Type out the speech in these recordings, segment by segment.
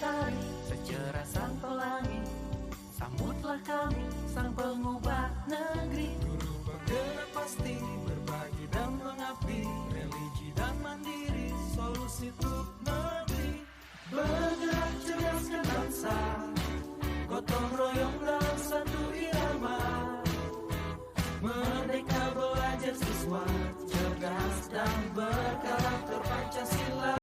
matahari, secerah sang pelangi. Sambutlah kami, sang pengubah negeri. Guru penggerak pasti, berbagi dan mengabdi. Religi dan mandiri, solusi untuk negeri. Bergerak cerdaskan bangsa, gotong royong dalam satu irama. Merdeka belajar siswa, cerdas dan berkarakter Pancasila.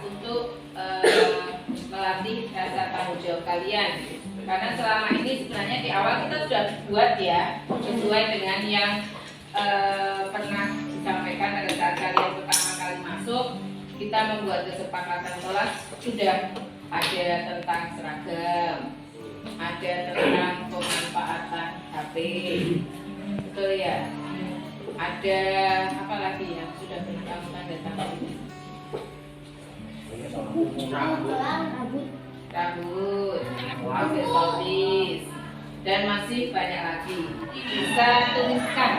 Untuk melatih rasa tanggung jawab kalian, karena selama ini sebenarnya di awal kita sudah buat ya sesuai dengan yang pernah disampaikan pada saat kalian pertama kali masuk. Kita membuat kesepakatan kelas, sudah ada tentang seragam, ada tentang pemanfaatan HP, betul ya, ada apa lagi yang sudah beritahu tanda tangan ini? Rambut, aksesoris, dan masih banyak lagi. Bisa tuliskan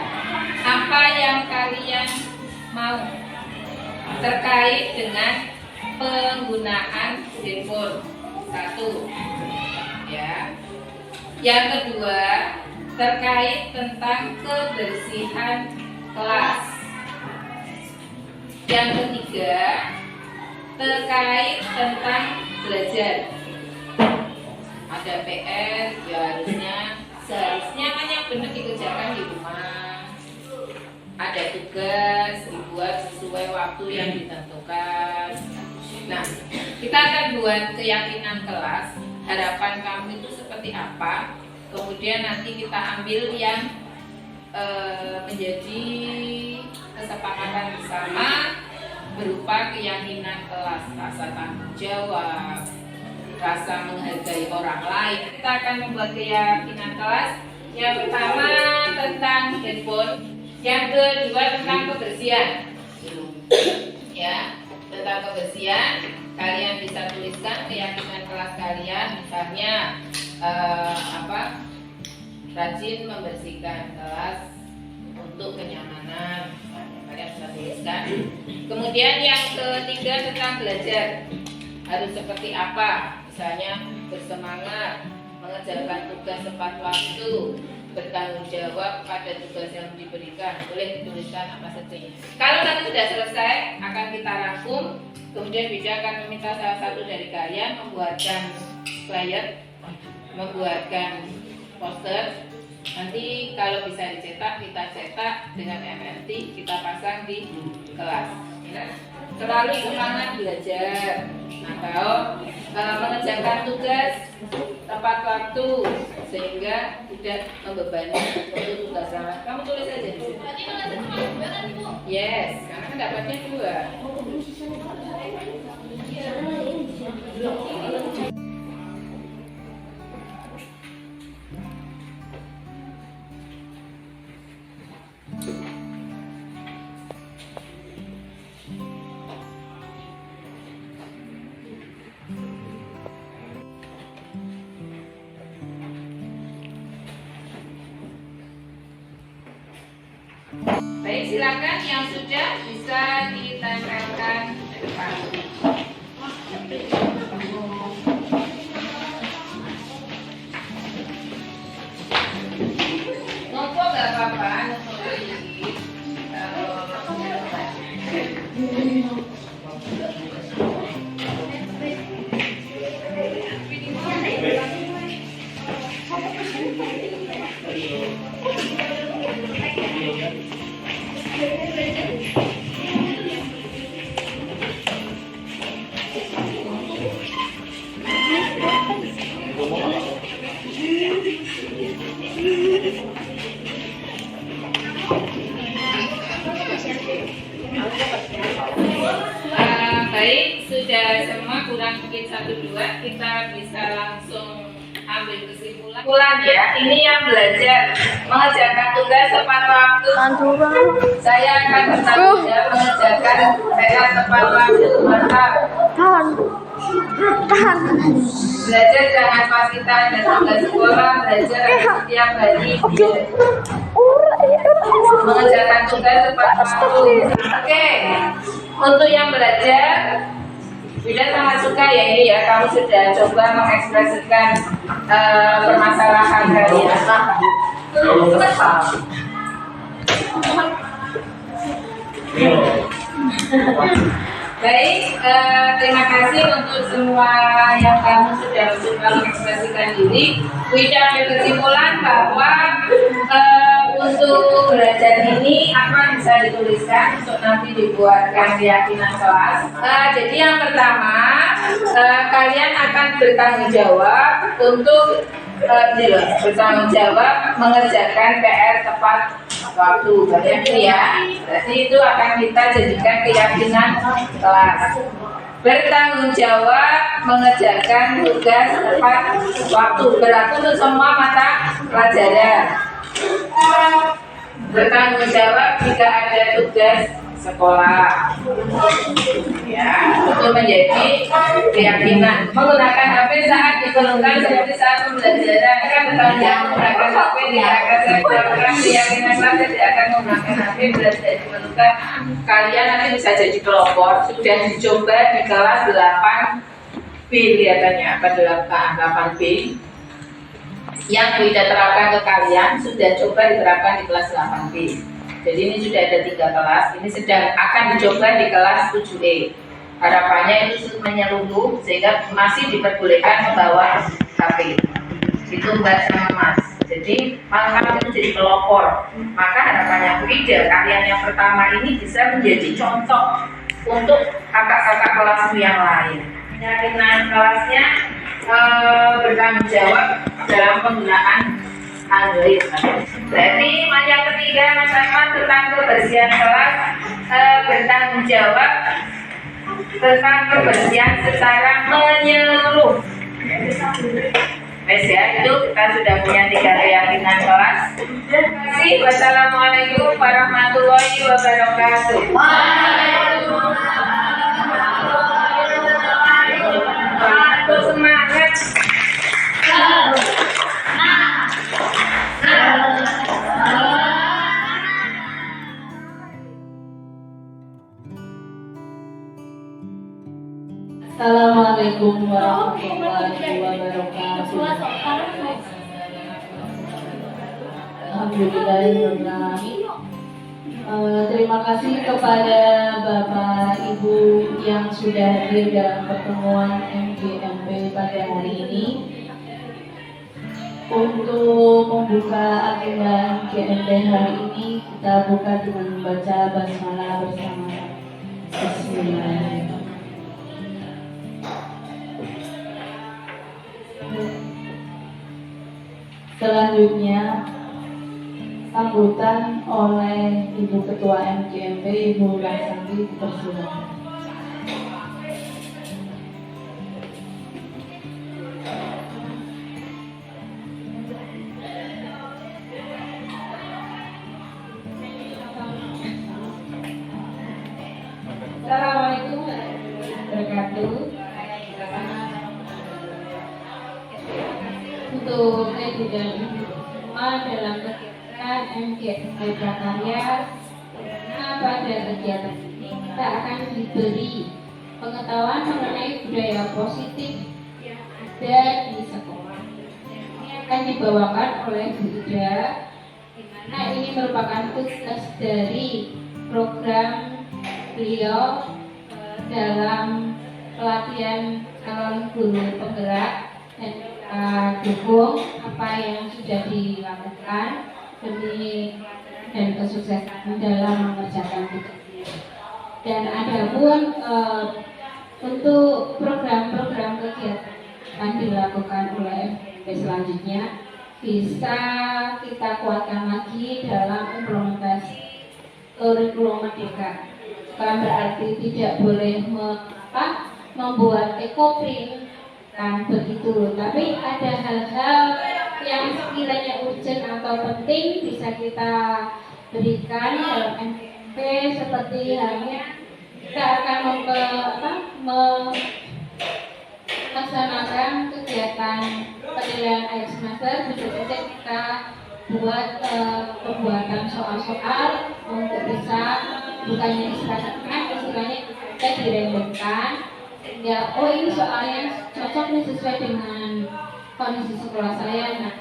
apa yang kalian mau terkait dengan penggunaan handphone. Satu, ya. Yang kedua, terkait tentang kebersihan kelas. Yang ketiga, terkait tentang belajar. Ada PR, ya seharusnya kan yang benar dikerjakan di rumah. Ada tugas dibuat sesuai waktu yang ditentukan. Nah, kita akan buat keyakinan kelas, harapan kamu itu seperti apa. Kemudian nanti kita ambil yang menjadi kesepakatan bersama berupa keyakinan kelas, rasa tanggung jawab, rasa menghargai orang lain. Kita akan membuat keyakinan kelas. Yang pertama tentang handphone, yang kedua tentang kebersihan. Ya, tentang kebersihan, kalian bisa tuliskan keyakinan kelas kalian, misalnya rajin membersihkan kelas untuk kenyamanan. Kalian bisa tuliskan. Kemudian yang ketiga tentang belajar, harus seperti apa? Misalnya bersemangat, mengerjakan tugas tepat waktu, bertanggung jawab pada tugas yang diberikan. Boleh dituliskan apa saja. Kalau nanti sudah selesai, akan kita rangkum. Kemudian Bida akan meminta salah satu dari kalian membuatkan flyer, membuatkan poster. Nanti kalau bisa dicetak, kita cetak dengan MRT, kita pasang di kelas. Selalu semangat belajar. Nah, kalau mengerjakan tugas tepat waktu sehingga tidak membebani untuk tugas kelas. Kamu tulis aja di sini. Yes, karena kan dapatnya 2. Baik, silakan yang sudah bisa ditempelkan ke depan. Nopo nggak apa-apa, nopo sedikit. Baik, sudah semua kurang mungkin 1-2, kita bisa langsung ambil kesimpulan ya. Ini yang belajar mengerjakan tugas tepat waktu. Saya akan bertanggung jawab mengerjakan PR tepat waktu. Mantap. Belajar jangan pasitan dan tugas sekolah. Belajar setiap hari. Mengerjakan tugas tepat waktu. Oke. Untuk yang belajar, Bila sangat suka ya ini ya, kamu sudah coba mengekspresikan permasalahan kalian. Baik, terima kasih untuk semua yang kamu sudah coba mengekspresikan diri. Wida ambil kesimpulan bahwa untuk belajar ini apa bisa dituliskan untuk nanti dibuatkan keyakinan kelas. Jadi yang pertama, kalian akan bertanggung jawab untuk bertanggung jawab mengerjakan PR tepat waktu. Berarti ya, jadi itu akan kita jadikan keyakinan kelas. Bertanggung jawab mengerjakan tugas tepat waktu, berlaku untuk semua mata pelajaran. Bertanggung jawab jika ada tugas sekolah, ya, itu menjadi keyakinan. Menggunakan HP saat diperlukan seperti saat pembelajaran, kan bertanggung jawab menggunakan HP tidak akan terjadi keyakinan kelas tidak akan menggunakan HP belajar diperlukan. Kalian nanti bisa jadi pelopor. Sudah dicoba di kelas 8B kelihatannya, apa 8B yang tidak terapkan ke kalian sudah coba diterapkan di kelas 8B. Jadi ini sudah ada 3 kelas, ini sedang akan dicoba di kelas 7E. Harapannya itu menyeluruh sehingga masih diperbolehkan membawa HP. Itu Mbak sama Mas. Jadi malah kamu itu jadi pelopor. Maka harapannya Wida, kalian yang pertama ini bisa menjadi contoh untuk kakak-kakak kelasmu yang lain. Keyakinan kelasnya bertanggung jawab dalam penggunaan Android. Berarti yang ketiga Mas Ahmad tentang kebersihan kelas, bertanggung jawab tentang kebersihan secara menyeluruh. Wes ya, itu kita sudah punya 3 keyakinan kelas. Terima kasih. Wassalamualaikum warahmatullahi wabarakatuh. Semangat. Assalamualaikum warahmatullahi wabarakatuh. Alhamdulillahirrahmanirrahim. Terima kasih kepada Bapak Ibu yang sudah hadir dalam pertemuan MGMP pada hari ini. Untuk membuka agenda MGMP hari ini, kita buka dengan membaca basmalah bersama. Bismillahirrahmanirrahim. Selanjutnya, sambutan oleh Ibu Ketua MGMP, Ibu Laksandi, dipersilakan. Assalamualaikum warahmatullahi wabarakatuh. Untuk dan dalam kegiatan MGMP Prakarya, pada kegiatan ini kita akan diberi pengetahuan mengenai budaya positif yang ada di sekolah. Ini akan dibawakan oleh Bu Ida, di mana ini merupakan tugas dari program beliau dalam pelatihan calon guru penggerak, dan dukung apa yang sudah dilakukan demi dan kesuksesan dalam mengerjakan tugas. Dan adapun untuk program-program kegiatan akan dilakukan oleh MGMP selanjutnya bisa kita kuatkan lagi dalam implementasi kurikulum merdeka. Bukan berarti tidak boleh membuat ekoprint kan begitu. Tapi ada hal-hal yang sekiranya urgent atau penting bisa kita berikan dalam MPP, seperti halnya kita akan melaksanakan kegiatan penilaian akhir semester. Bisa saja kita buat pembuatan soal-soal untuk bisa bukannya disepakatkan, istilahnya kita dirembetkan ya, oh ini soalnya cocok nih sesuai dengan kondisi sekolah saya. Nah,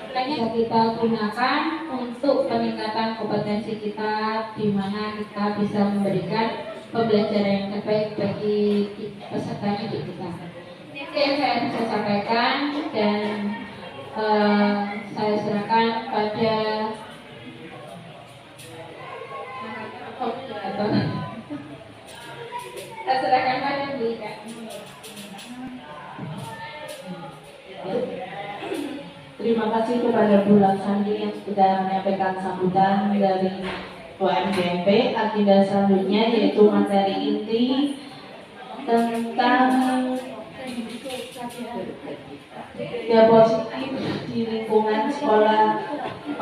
makanya kita gunakan untuk peningkatan kompetensi kita, di mana kita bisa memberikan pembelajaran yang terbaik bagi peserta didik kita. Itu yang saya bisa sampaikan, dan saya serahkan pada saya serahkan pada Bu Ika. Terima kasih kepada Bu Laksandi yang sudah menyampaikan sambutan dari OMGMP. Agenda selanjutnya yaitu materi inti tentang ya positif di lingkungan sekolah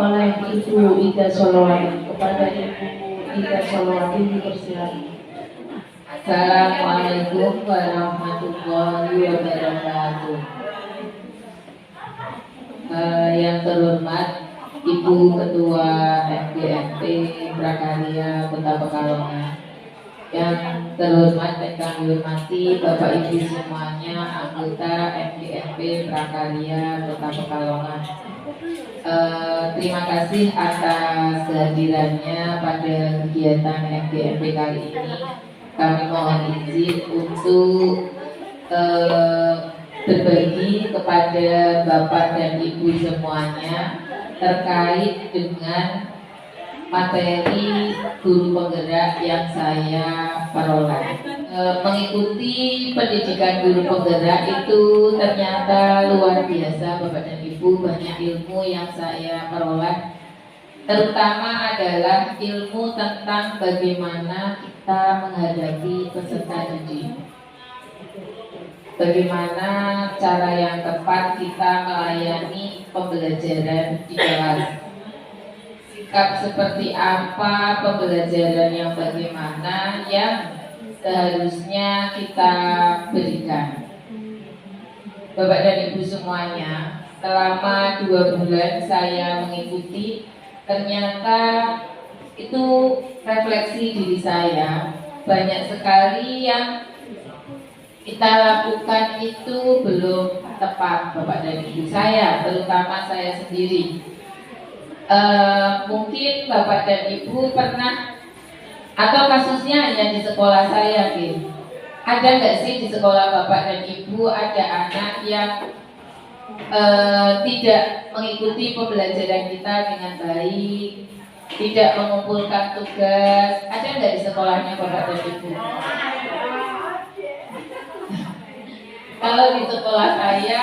oleh Ibu Ida Solowati. Kepada Ibu Ida Solowati dipersilakan. Assalamualaikum warahmatullahi wabarakatuh. Yang terhormat Ibu Ketua MGMP Prakarya Kota Pekalongan, yang terhormat dan kami hormati Bapak Ibu semuanya anggota MGMP Prakarya Kota Pekalongan. Terima kasih atas kehadirannya pada kegiatan MGMP kali ini. Kami mohon izin untuk berbagi kepada Bapak dan Ibu semuanya terkait dengan materi guru penggerak yang saya peroleh. Mengikuti pendidikan guru penggerak itu ternyata luar biasa Bapak dan Ibu. Banyak ilmu yang saya peroleh, terutama adalah ilmu tentang bagaimana kita menghadapi peserta didik, bagaimana cara yang tepat kita melayani pembelajaran di kelas, sikap seperti apa pembelajaran yang bagaimana yang seharusnya kita berikan. Bapak dan Ibu semuanya, selama 2 bulan saya mengikuti, ternyata itu refleksi diri saya, banyak sekali yang kita lakukan itu belum tepat Bapak dan Ibu saya, terutama saya sendiri. Mungkin Bapak dan Ibu pernah, atau kasusnya hanya di sekolah saya gitu. Ada nggak sih di sekolah Bapak dan Ibu ada anak yang tidak mengikuti pembelajaran kita dengan baik, tidak mengumpulkan tugas? Ada nggak di sekolahnya Bapak dan Ibu? Kalau di sekolah saya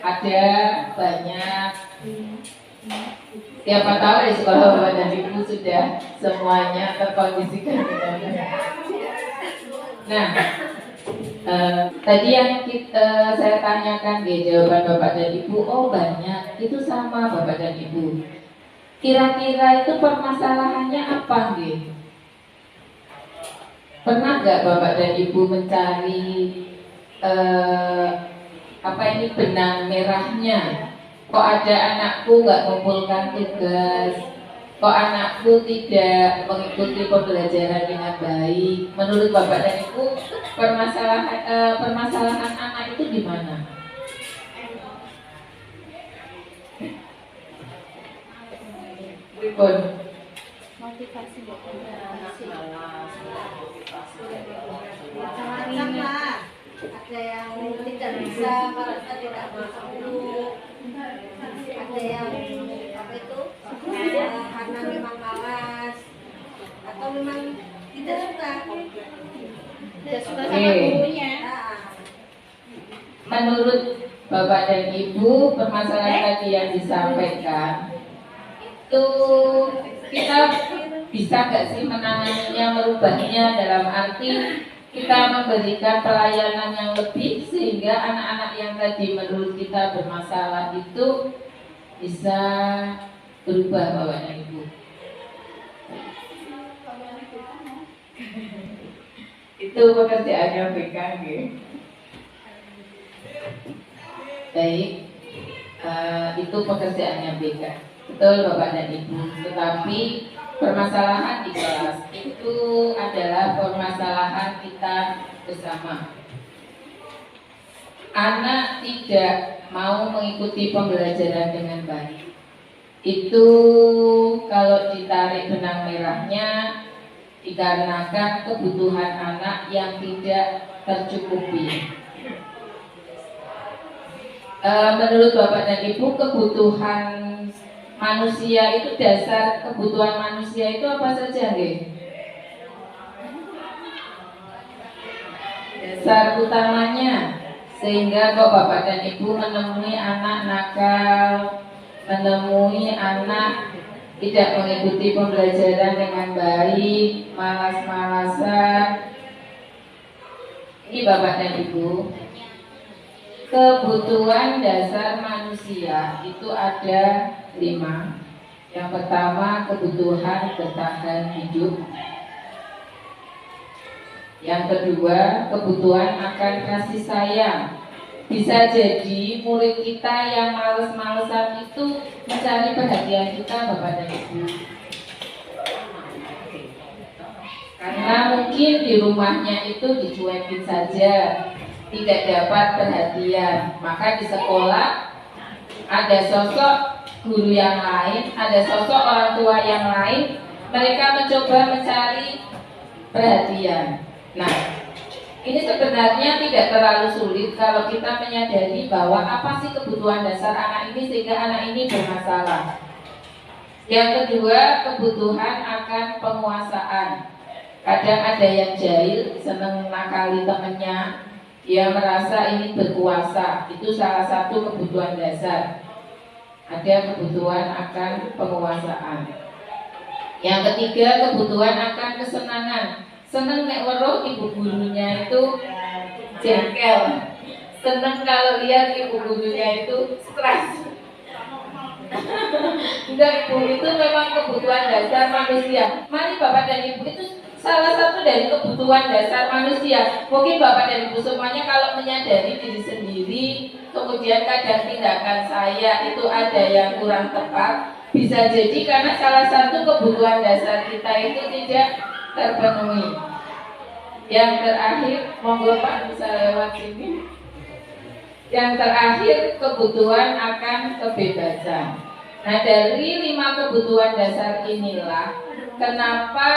ada banyak. Siapa tahu di sekolah Bapak dan Ibu sudah semuanya terkondisikan dengan baik. Nah, tadi yang saya tanyakan di jawaban Bapak dan Ibu, oh banyak, itu sama Bapak dan Ibu. Kira-kira itu permasalahannya apa gitu? Pernah nggak Bapak dan Ibu mencari benang merahnya? Kok ada anakku nggak mengumpulkan tugas? Kok anakku tidak mengikuti pembelajaran dengan baik? Menurut Bapak dan Ibu, permasalahan anak itu di mana? Ribon. Motivasi ada yang tidak bisa merasa tidak bersungguh, ada yang karena memang malas atau memang tidak suka sama gurunya. Menurut Bapak dan Ibu, permasalahan tadi yang disampaikan itu kita bisa nggak sih menanganinya, merubahnya dalam arti kita memberikan pelayanan yang lebih sehingga anak-anak yang tadi menurut kita bermasalah itu bisa berubah Bapak dan Ibu. Itu pekerjaannya BKG. Baik, itu pekerjaannya BK. Betul Bapak dan Ibu. Tetapi permasalahan di kelas itu adalah permasalahan kita bersama. Anak tidak mau mengikuti pembelajaran dengan baik. Itu kalau ditarik benang merahnya dikarenakan kebutuhan anak yang tidak tercukupi. Menurut Bapak dan Ibu, kebutuhan manusia itu, dasar kebutuhan manusia itu apa saja, nggih? Dasar utamanya, sehingga kok Bapak dan Ibu menemui anak nakal, menemui anak tidak mengikuti pembelajaran dengan baik, malas-malasan. Ini Bapak dan Ibu, kebutuhan dasar manusia itu ada 5. Yang pertama, kebutuhan bertahan hidup. Yang kedua, kebutuhan akan kasih sayang. Bisa jadi murid kita yang males-malesan itu mencari perhatian kita Bapak dan Ibu. Karena mungkin di rumahnya itu dicuekin saja, tidak dapat perhatian. Maka di sekolah ada sosok guru yang lain, ada sosok orang tua yang lain, mereka mencoba mencari perhatian. Nah, ini sebenarnya tidak terlalu sulit kalau kita menyadari bahwa apa sih kebutuhan dasar anak ini sehingga anak ini bermasalah. Yang kedua, kebutuhan akan penguasaan. Kadang ada yang jahil, senang nakali temannya, dia merasa ini berkuasa. Itu salah satu kebutuhan dasar. Ada kebutuhan akan penguasaan. Yang ketiga, kebutuhan akan kesenangan. Senang nek weruh ibu gurunya itu jengkel. Senang kalau lihat ibu gurunya itu stres. Enggak, ibu itu memang kebutuhan dasar manusia. Mari Bapak dan Ibu, itu salah satu dari kebutuhan dasar manusia. Mungkin Bapak dan Ibu semuanya kalau menyadari diri sendiri, kemudian kadang tindakan saya itu ada yang kurang tepat, bisa jadi karena salah satu kebutuhan dasar kita itu tidak terpenuhi. Yang terakhir, monggo Pak bisa lewat sini. Yang terakhir, kebutuhan akan kebebasan. Nah, dari 5 kebutuhan dasar inilah kenapa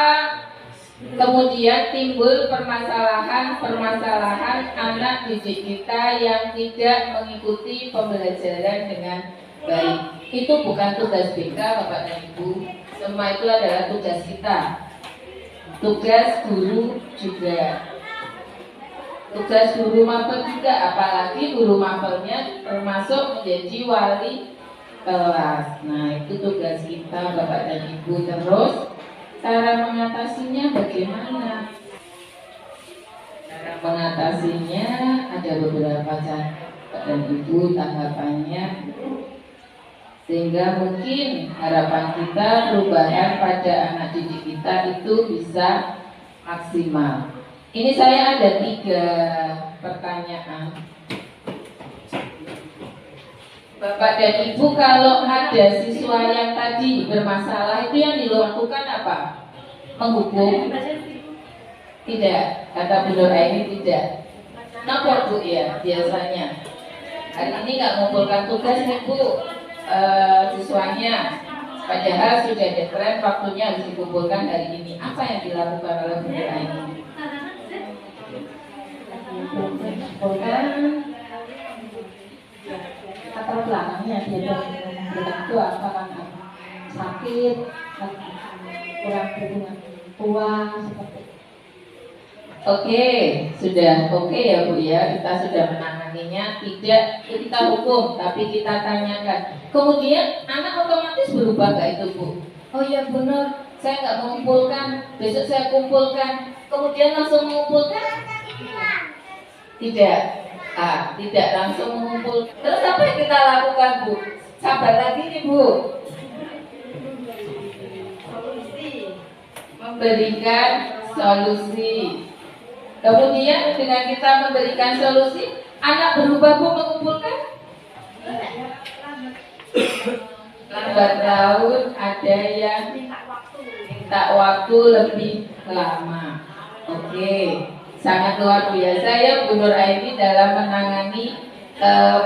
kemudian timbul permasalahan anak didik kita yang tidak mengikuti pembelajaran dengan baik. Itu bukan tugas BK Bapak dan Ibu, semua itu adalah tugas kita. Tugas guru juga, tugas guru mapel juga, apalagi guru mapelnya termasuk menjadi wali kelas. Nah, itu tugas kita Bapak dan Ibu. Terus cara mengatasinya bagaimana? Cara mengatasinya ada beberapa cara Bapak dan Ibu tanggapannya, sehingga mungkin harapan kita perubahan pada anak didik kita itu bisa maksimal. Ini saya ada 3 pertanyaan. Bapak dan Ibu, kalau ada siswa yang tadi bermasalah itu yang dilakukan apa? Menghukum? Tidak, kata Bu Nur Aini tidak. Kenapa Bu ya biasanya? Hari ini nggak mengumpulkan tugas nih Bu, siswanya. Padahal sudah deadline, waktunya harus dikumpulkan hari ini. Apa yang dilakukan oleh Bu Nur Aini? Kumpulkan latar belakangnya dia mengumpulkan itu apa kan, sakit, kurang dukungan uang seperti itu. Oke, sudah oke ya Bu ya, kita sudah menanganinya. Tidak kita hukum, tapi kita tanyakan. Kemudian anak otomatis berubah nggak itu Bu? Oh ya benar, saya nggak mengumpulkan, besok saya kumpulkan. Kemudian langsung mengumpulkan, Tidak. Tidak langsung mengumpul. Terus apa yang kita lakukan, Bu? Sabar lagi nih, Bu. Memberikan solusi. Kemudian dengan kita memberikan solusi, anak berubah, Bu, mengumpulkan. Lambat laun ada yang minta waktu lebih lama. Oke. Sangat luar biasa ya Bu Nur Aini dalam menangani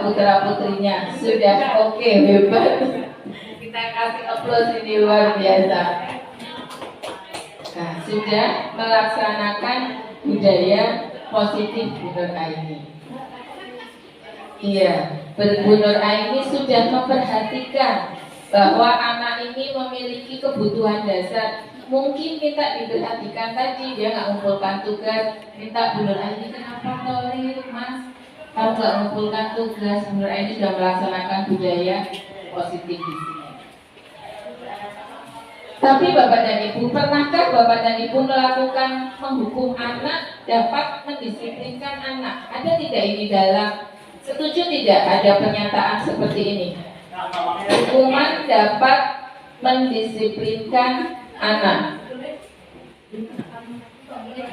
putra putrinya. Sudah oke, hebat. Kita kasih aplaus, ini luar biasa. Nah, sudah melaksanakan budaya positif Bu Nur Aini. Iya, Bu Nur Aini sudah memperhatikan bahwa anak ini memiliki kebutuhan dasar. Mungkin minta diperhatikan tadi, dia nggak mengumpulkan tugas, minta Bu Nur Aini, kenapa tolir Mas? Kalau nggak mengumpulkan tugas, Bu Nur Aini sudah melaksanakan budaya positif di sini. Tapi Bapak dan Ibu, pernahkah Bapak dan Ibu melakukan menghukum anak dapat mendisiplinkan anak? Ada tidak ini dalam, setuju tidak ada pernyataan seperti ini? Hukuman dapat mendisiplinkan anak.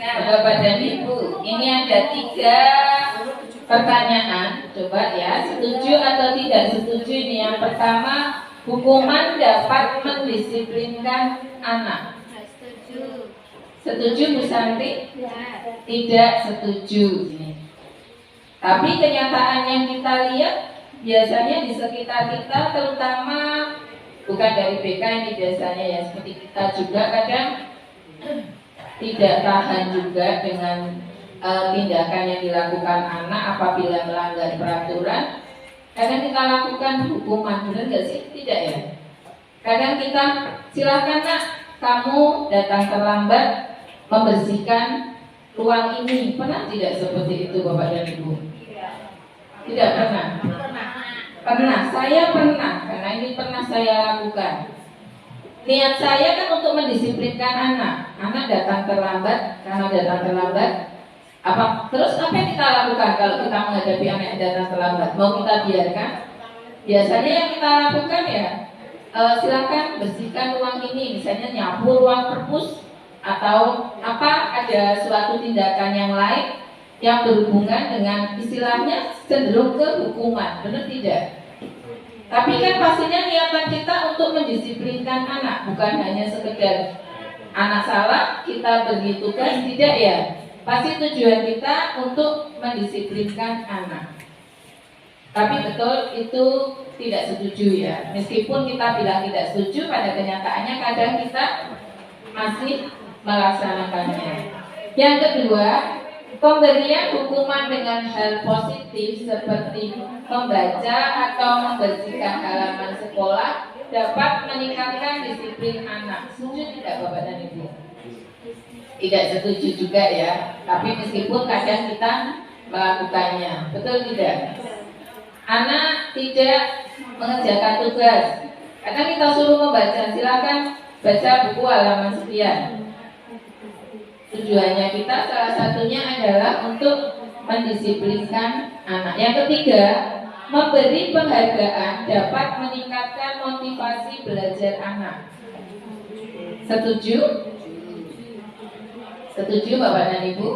Nah, Bapak dan Ibu, ini ada 3 pertanyaan. Coba ya, setuju atau tidak setuju ini. Yang pertama, hukuman dapat mendisiplinkan anak. Setuju Bu Santi? Tidak setuju. Tapi kenyataan yang kita lihat biasanya di sekitar kita, terutama bukan dari BK ini biasanya ya, seperti kita juga kadang tidak tahan juga dengan tindakan yang dilakukan anak apabila melanggar peraturan. Kadang kita lakukan hukuman, benar nggak sih? Tidak ya? Kadang kita silakan nak, kamu datang terlambat membersihkan ruang ini. Pernah tidak seperti itu Bapak dan Ibu? Tidak pernah. Pernah, saya pernah, karena ini pernah saya lakukan. Niat saya kan untuk mendisiplinkan anak. Anak datang terlambat, karena datang terlambat. Terus apa yang kita lakukan kalau kita menghadapi anak yang datang terlambat? Mau kita biarkan? Biasanya yang kita lakukan ya, silakan bersihkan ruang ini, misalnya nyapu ruang perpus, atau ada suatu tindakan yang lain yang berhubungan dengan istilahnya cenderung ke hukuman, benar tidak? Tapi kan pastinya niatan kita untuk mendisiplinkan anak, bukan hanya sekedar anak salah kita beri tugas, tidak ya? Pasti tujuan kita untuk mendisiplinkan anak. Tapi betul itu tidak setuju ya. Meskipun kita bilang tidak setuju, pada kenyataannya kadang kita masih melaksanakannya. Yang kedua, pemberian hukuman dengan hal positif seperti membaca atau membersihkan halaman sekolah dapat meningkatkan disiplin anak. Setuju tidak Bapak dan Ibu? Tidak setuju juga ya. Tapi meskipun kadang kita melakukannya, betul tidak? Anak tidak mengerjakan tugas, kadang kita suruh membaca, silakan baca buku halaman sekian. Tujuannya kita salah satunya adalah untuk mendisiplinkan anak. Yang ketiga, memberi penghargaan dapat meningkatkan motivasi belajar anak. Setuju? Setuju Bapak dan Ibu?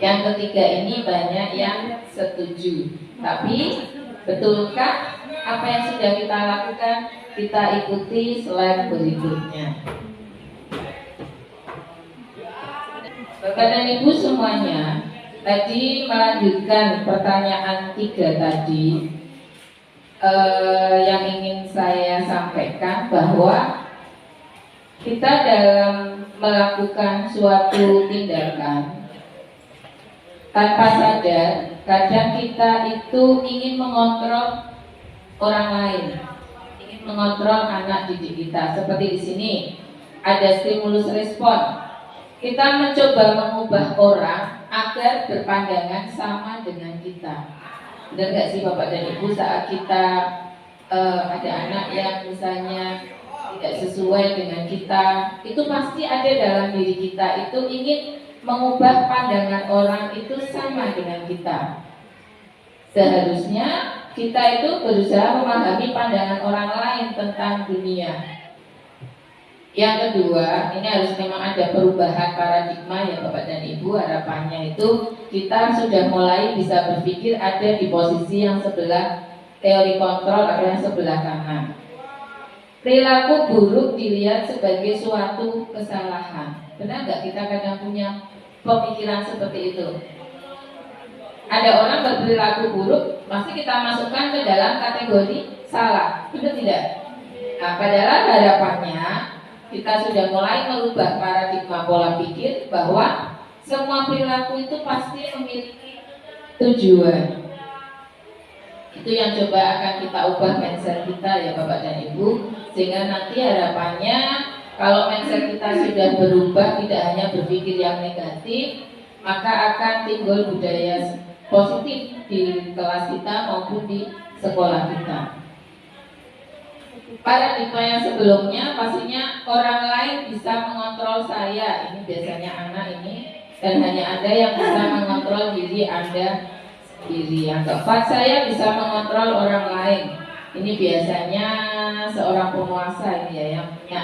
Yang ketiga ini banyak yang setuju. Tapi betulkah apa yang sudah kita lakukan? Kita ikuti slide berikutnya. Bapak dan Ibu semuanya, tadi melanjutkan pertanyaan 3 tadi, yang ingin saya sampaikan bahwa kita dalam melakukan suatu tindakan tanpa sadar, kadang kita itu ingin mengontrol orang lain, ingin mengontrol anak didik kita. Seperti di sini ada stimulus respon. Kita mencoba mengubah orang agar berpandangan sama dengan kita. Benar nggak sih Bapak dan Ibu, saat kita ada anak yang misalnya tidak sesuai dengan kita, itu pasti ada dalam diri kita itu ingin mengubah pandangan orang itu sama dengan kita. Seharusnya kita itu berusaha memahami pandangan orang lain tentang dunia. Yang kedua, ini harus memang ada perubahan paradigma ya Bapak dan Ibu. Harapannya itu kita sudah mulai bisa berpikir ada di posisi yang sebelah teori kontrol atau yang sebelah kanan. Perilaku buruk dilihat sebagai suatu kesalahan. Benar nggak kita kadang punya pemikiran seperti itu? Ada orang berperilaku buruk, pasti kita masukkan ke dalam kategori salah, benar tidak? Nah, padahal harapannya kita sudah mulai merubah paradigma pola pikir bahwa semua perilaku itu pasti memiliki tujuan. Itu yang coba akan kita ubah mindset kita ya Bapak dan Ibu, sehingga nanti harapannya kalau mindset kita sudah berubah, tidak hanya berpikir yang negatif, maka akan timbul budaya positif di kelas kita maupun di sekolah kita. Paradigma yang sebelumnya pastinya orang lain bisa mengontrol saya, ini biasanya anak ini, dan hanya Anda yang bisa mengontrol diri Anda sendiri. Yang keempat, saya bisa mengontrol orang lain. Ini biasanya seorang penguasa ini ya, yang punya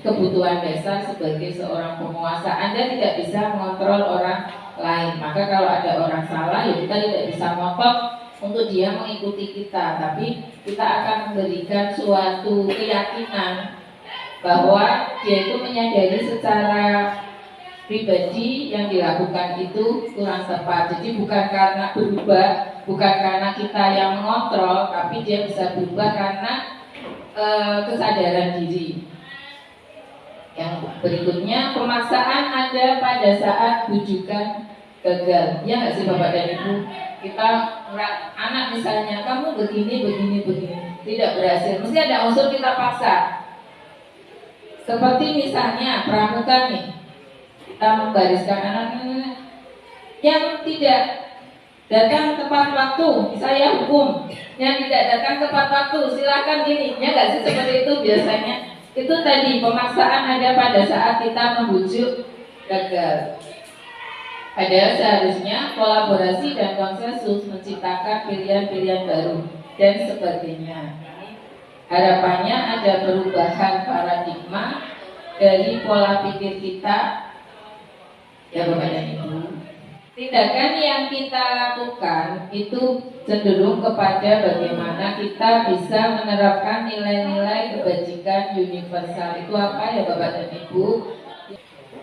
kebutuhan dasar sebagai seorang penguasa. Anda tidak bisa mengontrol orang lain. Maka kalau ada orang salah, ya kita tidak bisa ngotot untuk dia mengikuti kita, tapi kita akan memberikan suatu keyakinan bahwa dia itu menyadari secara pribadi yang dilakukan itu kurang tepat. Jadi bukan karena berubah, bukan karena kita yang mengontrol, tapi dia bisa berubah karena kesadaran diri. Yang berikutnya, pemaksaan ada pada saat bujukan gagal. Ya nggak sih Bapak dan Ibu? Kita anak misalnya, kamu begini, tidak berhasil, mesti ada unsur kita paksa. Seperti misalnya pramuka nih, kita membariskan anak yang tidak datang tepat waktu, saya hukum. Yang tidak datang tepat waktu, silakan ini. Ya nggak sih seperti itu biasanya. Itu tadi pemaksaan ada pada saat kita membujuk gagal. Padahal seharusnya kolaborasi dan konsensus menciptakan pilihan-pilihan baru dan sebagainya. Harapannya ada perubahan paradigma dari pola pikir kita, ya Bapak dan Ibu. Tindakan yang kita lakukan itu cenderung kepada bagaimana kita bisa menerapkan nilai-nilai kebajikan universal. Itu apa ya Bapak dan Ibu?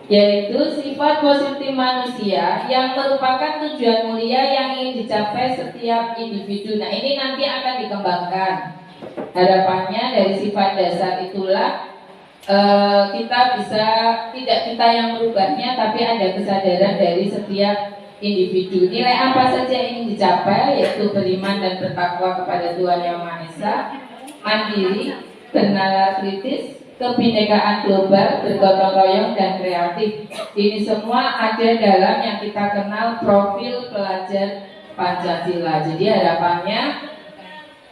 Yaitu sifat positif manusia yang merupakan tujuan mulia yang ingin dicapai setiap individu. Nah ini nanti akan dikembangkan. Harapannya dari sifat dasar itulah kita bisa, tidak kita yang merubahnya, tapi ada kesadaran dari setiap individu. Nilai apa saja yang ingin dicapai, yaitu beriman dan bertakwa kepada Tuhan Yang Maha Esa, mandiri, bernalar kritis, kebinekaan global, bergotong royong dan kreatif. Ini semua ada dalam yang kita kenal profil pelajar Pancasila. Jadi harapannya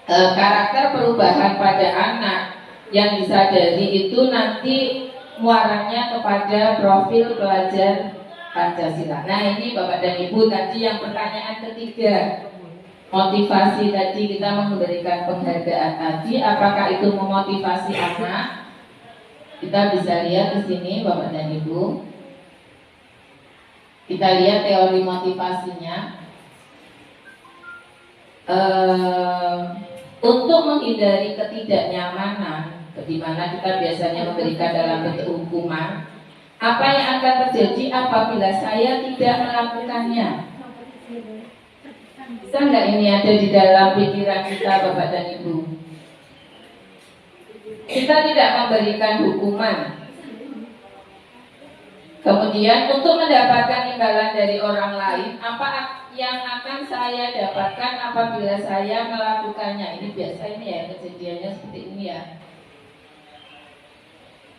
karakter perubahan pada anak yang disadari itu nanti muaranya kepada profil pelajar Pancasila. Nah ini Bapak dan Ibu tadi yang pertanyaan ketiga, motivasi tadi kita memberikan penghargaan tadi, apakah itu memotivasi anak? Kita bisa lihat di sini Bapak dan Ibu. Kita lihat teori motivasinya. Untuk menghindari ketidaknyamanan, di mana kita biasanya memberikan dalam bentuk hukuman, apa yang akan terjadi apabila saya tidak melakukannya? Bisa nggak ini ada di dalam pikiran kita Bapak dan Ibu? Kita tidak memberikan hukuman. Kemudian untuk mendapatkan imbalan dari orang lain, apa yang akan saya dapatkan apabila saya melakukannya? Ini biasa ini ya, kejadiannya seperti ini ya.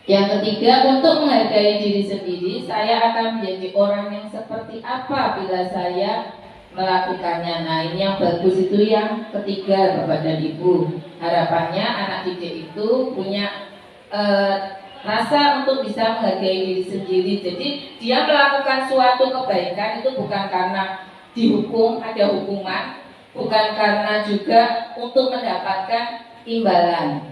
Yang ketiga, untuk menghargai diri sendiri, saya akan menjadi orang yang seperti apa bila saya melakukannya. Nah ini yang bagus itu yang ketiga Bapak dan Ibu. Harapannya anak didik itu punya rasa untuk bisa menghargai diri sendiri. Jadi dia melakukan suatu kebaikan itu bukan karena dihukum, ada hukuman, bukan karena juga untuk mendapatkan imbalan.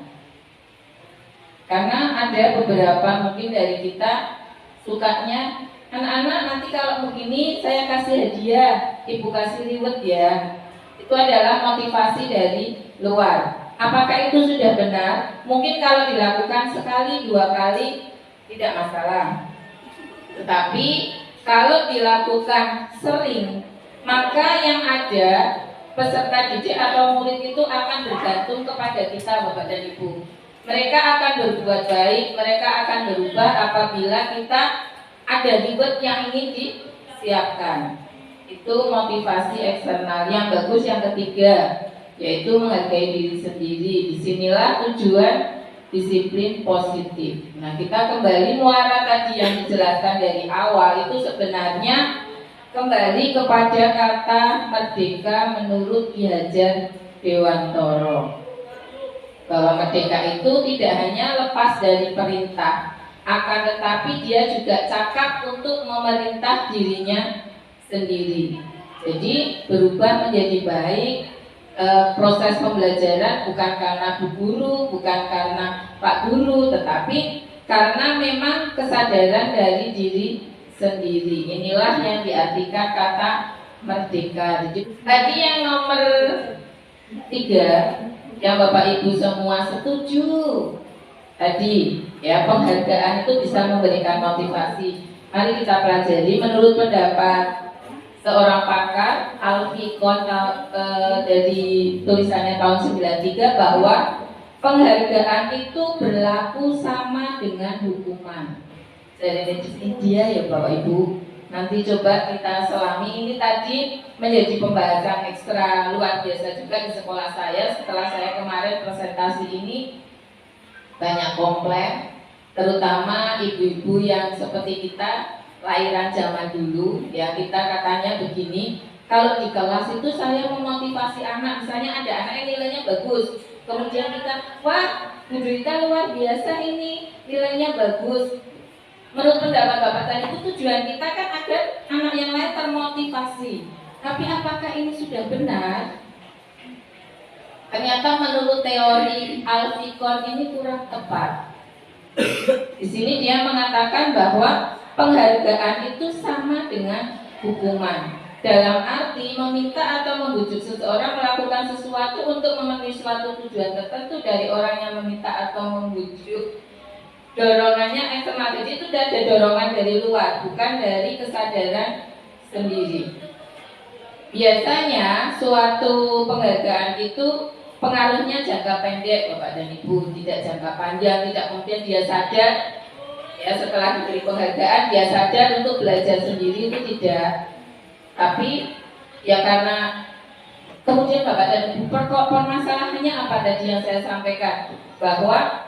Karena ada beberapa mungkin dari kita sukanya, anak-anak nanti kalau begini saya kasih hadiah, ibu kasih reward ya. Itu adalah motivasi dari luar. Apakah itu sudah benar? Mungkin kalau dilakukan sekali, 2 kali tidak masalah. Tetapi kalau dilakukan sering, maka yang ada peserta didik atau murid itu akan bergantung kepada kita, Bapak dan Ibu. Mereka akan berbuat baik, mereka akan berubah apabila kita ada reward yang ingin disiapkan. Itu motivasi eksternal. Yang bagus yang ketiga, yaitu menghargai diri sendiri. Disinilah tujuan disiplin positif. Nah, kita kembali muara tadi yang dijelaskan dari awal itu sebenarnya kembali kepada kata merdeka menurut Ki Hajar Dewantoro. Bahwa merdeka itu tidak hanya lepas dari perintah, akan tetapi dia juga cakap untuk memerintah dirinya sendiri. Jadi berubah menjadi baik. Proses pembelajaran bukan karena Bu Guru, bukan karena Pak Guru, tetapi karena memang kesadaran dari diri sendiri. Inilah yang diartikan kata merdeka. Jadi, tadi yang nomor 3, yang Bapak Ibu semua setuju tadi, ya, penghargaan itu bisa memberikan motivasi. Mari kita pelajari menurut pendapat seorang pakar, Alfie Kohn, dari tulisannya tahun 93, bahwa penghargaan itu berlaku sama dengan hukuman. Dari India ya Bapak Ibu. Nanti coba kita selami. Ini tadi menjadi pembahasan ekstra luar biasa juga di sekolah saya. Setelah saya kemarin presentasi ini, banyak komplain, terutama ibu-ibu yang seperti kita, lahiran zaman dulu, ya, kita katanya begini, kalau di kelas itu saya memotivasi anak, misalnya ada anak yang nilainya bagus, kemudian kita, wah, Bu Rita luar biasa ini, nilainya bagus. Menurut pendapat Bapak tadi itu tujuan kita kan agar anak yang lain termotivasi. Tapi apakah ini sudah benar? Ternyata menurut teori Alfie Kohn ini kurang tepat. Di sini dia mengatakan bahwa penghargaan itu sama dengan hukuman. Dalam arti meminta atau membujuk seseorang melakukan sesuatu untuk memenuhi suatu tujuan tertentu dari orang yang meminta atau membujuk. Dorongannya eksternal, jadi itu ada dorongan dari luar, bukan dari kesadaran sendiri. Biasanya suatu penghargaan itu pengaruhnya jangka pendek, Bapak dan Ibu, tidak jangka panjang, tidak kemudian dia sadar. Ya, setelah diberi penghargaan dia sadar untuk belajar sendiri, itu tidak. Tapi ya karena kemudian Bapak dan Ibu, permasalahannya apa tadi yang saya sampaikan, bahwa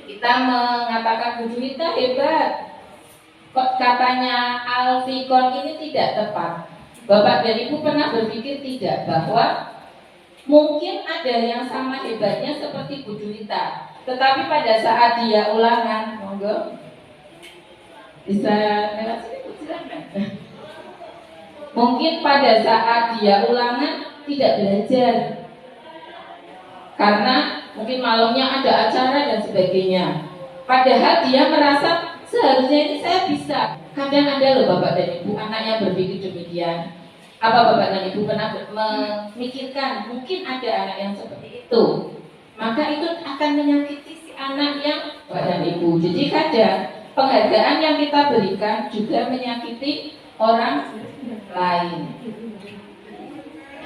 kita mengatakan Bu Juwita hebat, kok katanya Alfie Kohn ini tidak tepat. Bapak dan Ibu pernah berpikir tidak bahwa mungkin ada yang sama hebatnya seperti Bu Juwita, tetapi pada saat dia ulangan, monggo bisa lewat sini Bu, silakan. Mungkin pada saat dia ulangan tidak belajar karena mungkin malamnya ada acara dan sebagainya. Padahal dia merasa seharusnya ini saya bisa. Kadang ada loh Bapak dan Ibu anak yang berpikir demikian. Apa Bapak dan Ibu pernah memikirkan mungkin ada anak yang seperti itu? Maka itu akan menyakiti si anak yang Bapak dan Ibu. Jadi kadang penghargaan yang kita berikan juga menyakiti orang lain.